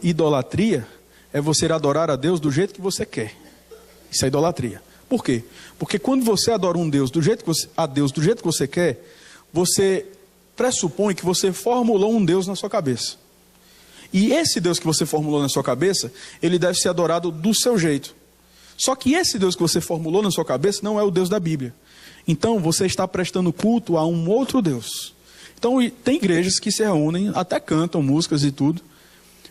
Idolatria é você adorar a Deus do jeito que você quer. Isso é idolatria. Por quê? Porque quando você adora um Deus do jeito que você quer, você pressupõe que você formulou um Deus na sua cabeça. E esse Deus que você formulou na sua cabeça, ele deve ser adorado do seu jeito. Só que esse Deus que você formulou na sua cabeça não é o Deus da Bíblia. Então você está prestando culto a um outro Deus. Então tem igrejas que se reúnem, até cantam músicas e tudo,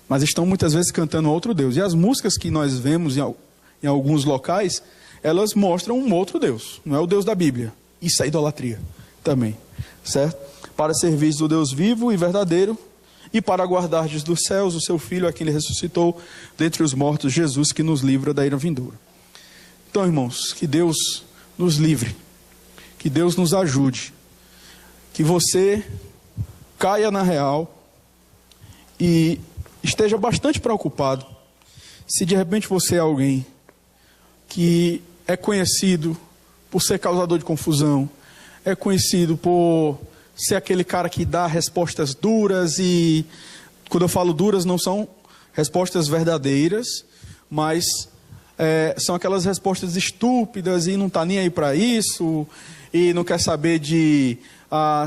mas estão muitas vezes cantando a outro Deus. E as músicas que nós vemos em alguns locais, elas mostram um outro Deus, não é o Deus da Bíblia. Isso é idolatria também, certo? Para servir o Deus vivo e verdadeiro, e para guardardes dos céus o seu Filho, a quem ele ressuscitou dentre os mortos, Jesus, que nos livra da ira vindoura. Então, irmãos, que Deus nos livre, que Deus nos ajude, que você caia na real e esteja bastante preocupado se de repente você é alguém que é conhecido por ser causador de confusão, é conhecido por ser aquele cara que dá respostas duras, e quando eu falo duras não são respostas verdadeiras, mas são aquelas respostas estúpidas e não está nem aí para isso, e não quer saber de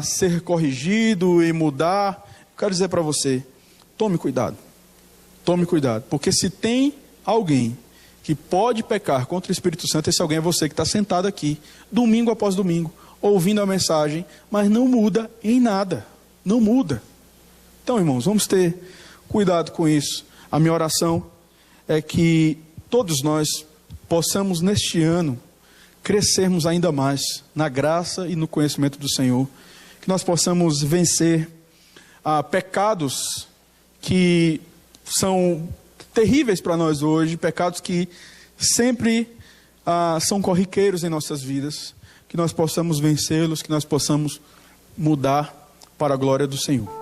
ser corrigido e mudar. Quero dizer para você, tome cuidado, porque se tem alguém que pode pecar contra o Espírito Santo, esse alguém é você que está sentado aqui, domingo após domingo, ouvindo a mensagem, mas não muda em nada, não muda. Então, irmãos, vamos ter cuidado com isso. A minha oração é que todos nós possamos neste ano crescermos ainda mais na graça e no conhecimento do Senhor, que nós possamos vencer pecados que são terríveis para nós hoje, pecados que sempre são corriqueiros em nossas vidas, que nós possamos vencê-los, que nós possamos mudar para a glória do Senhor.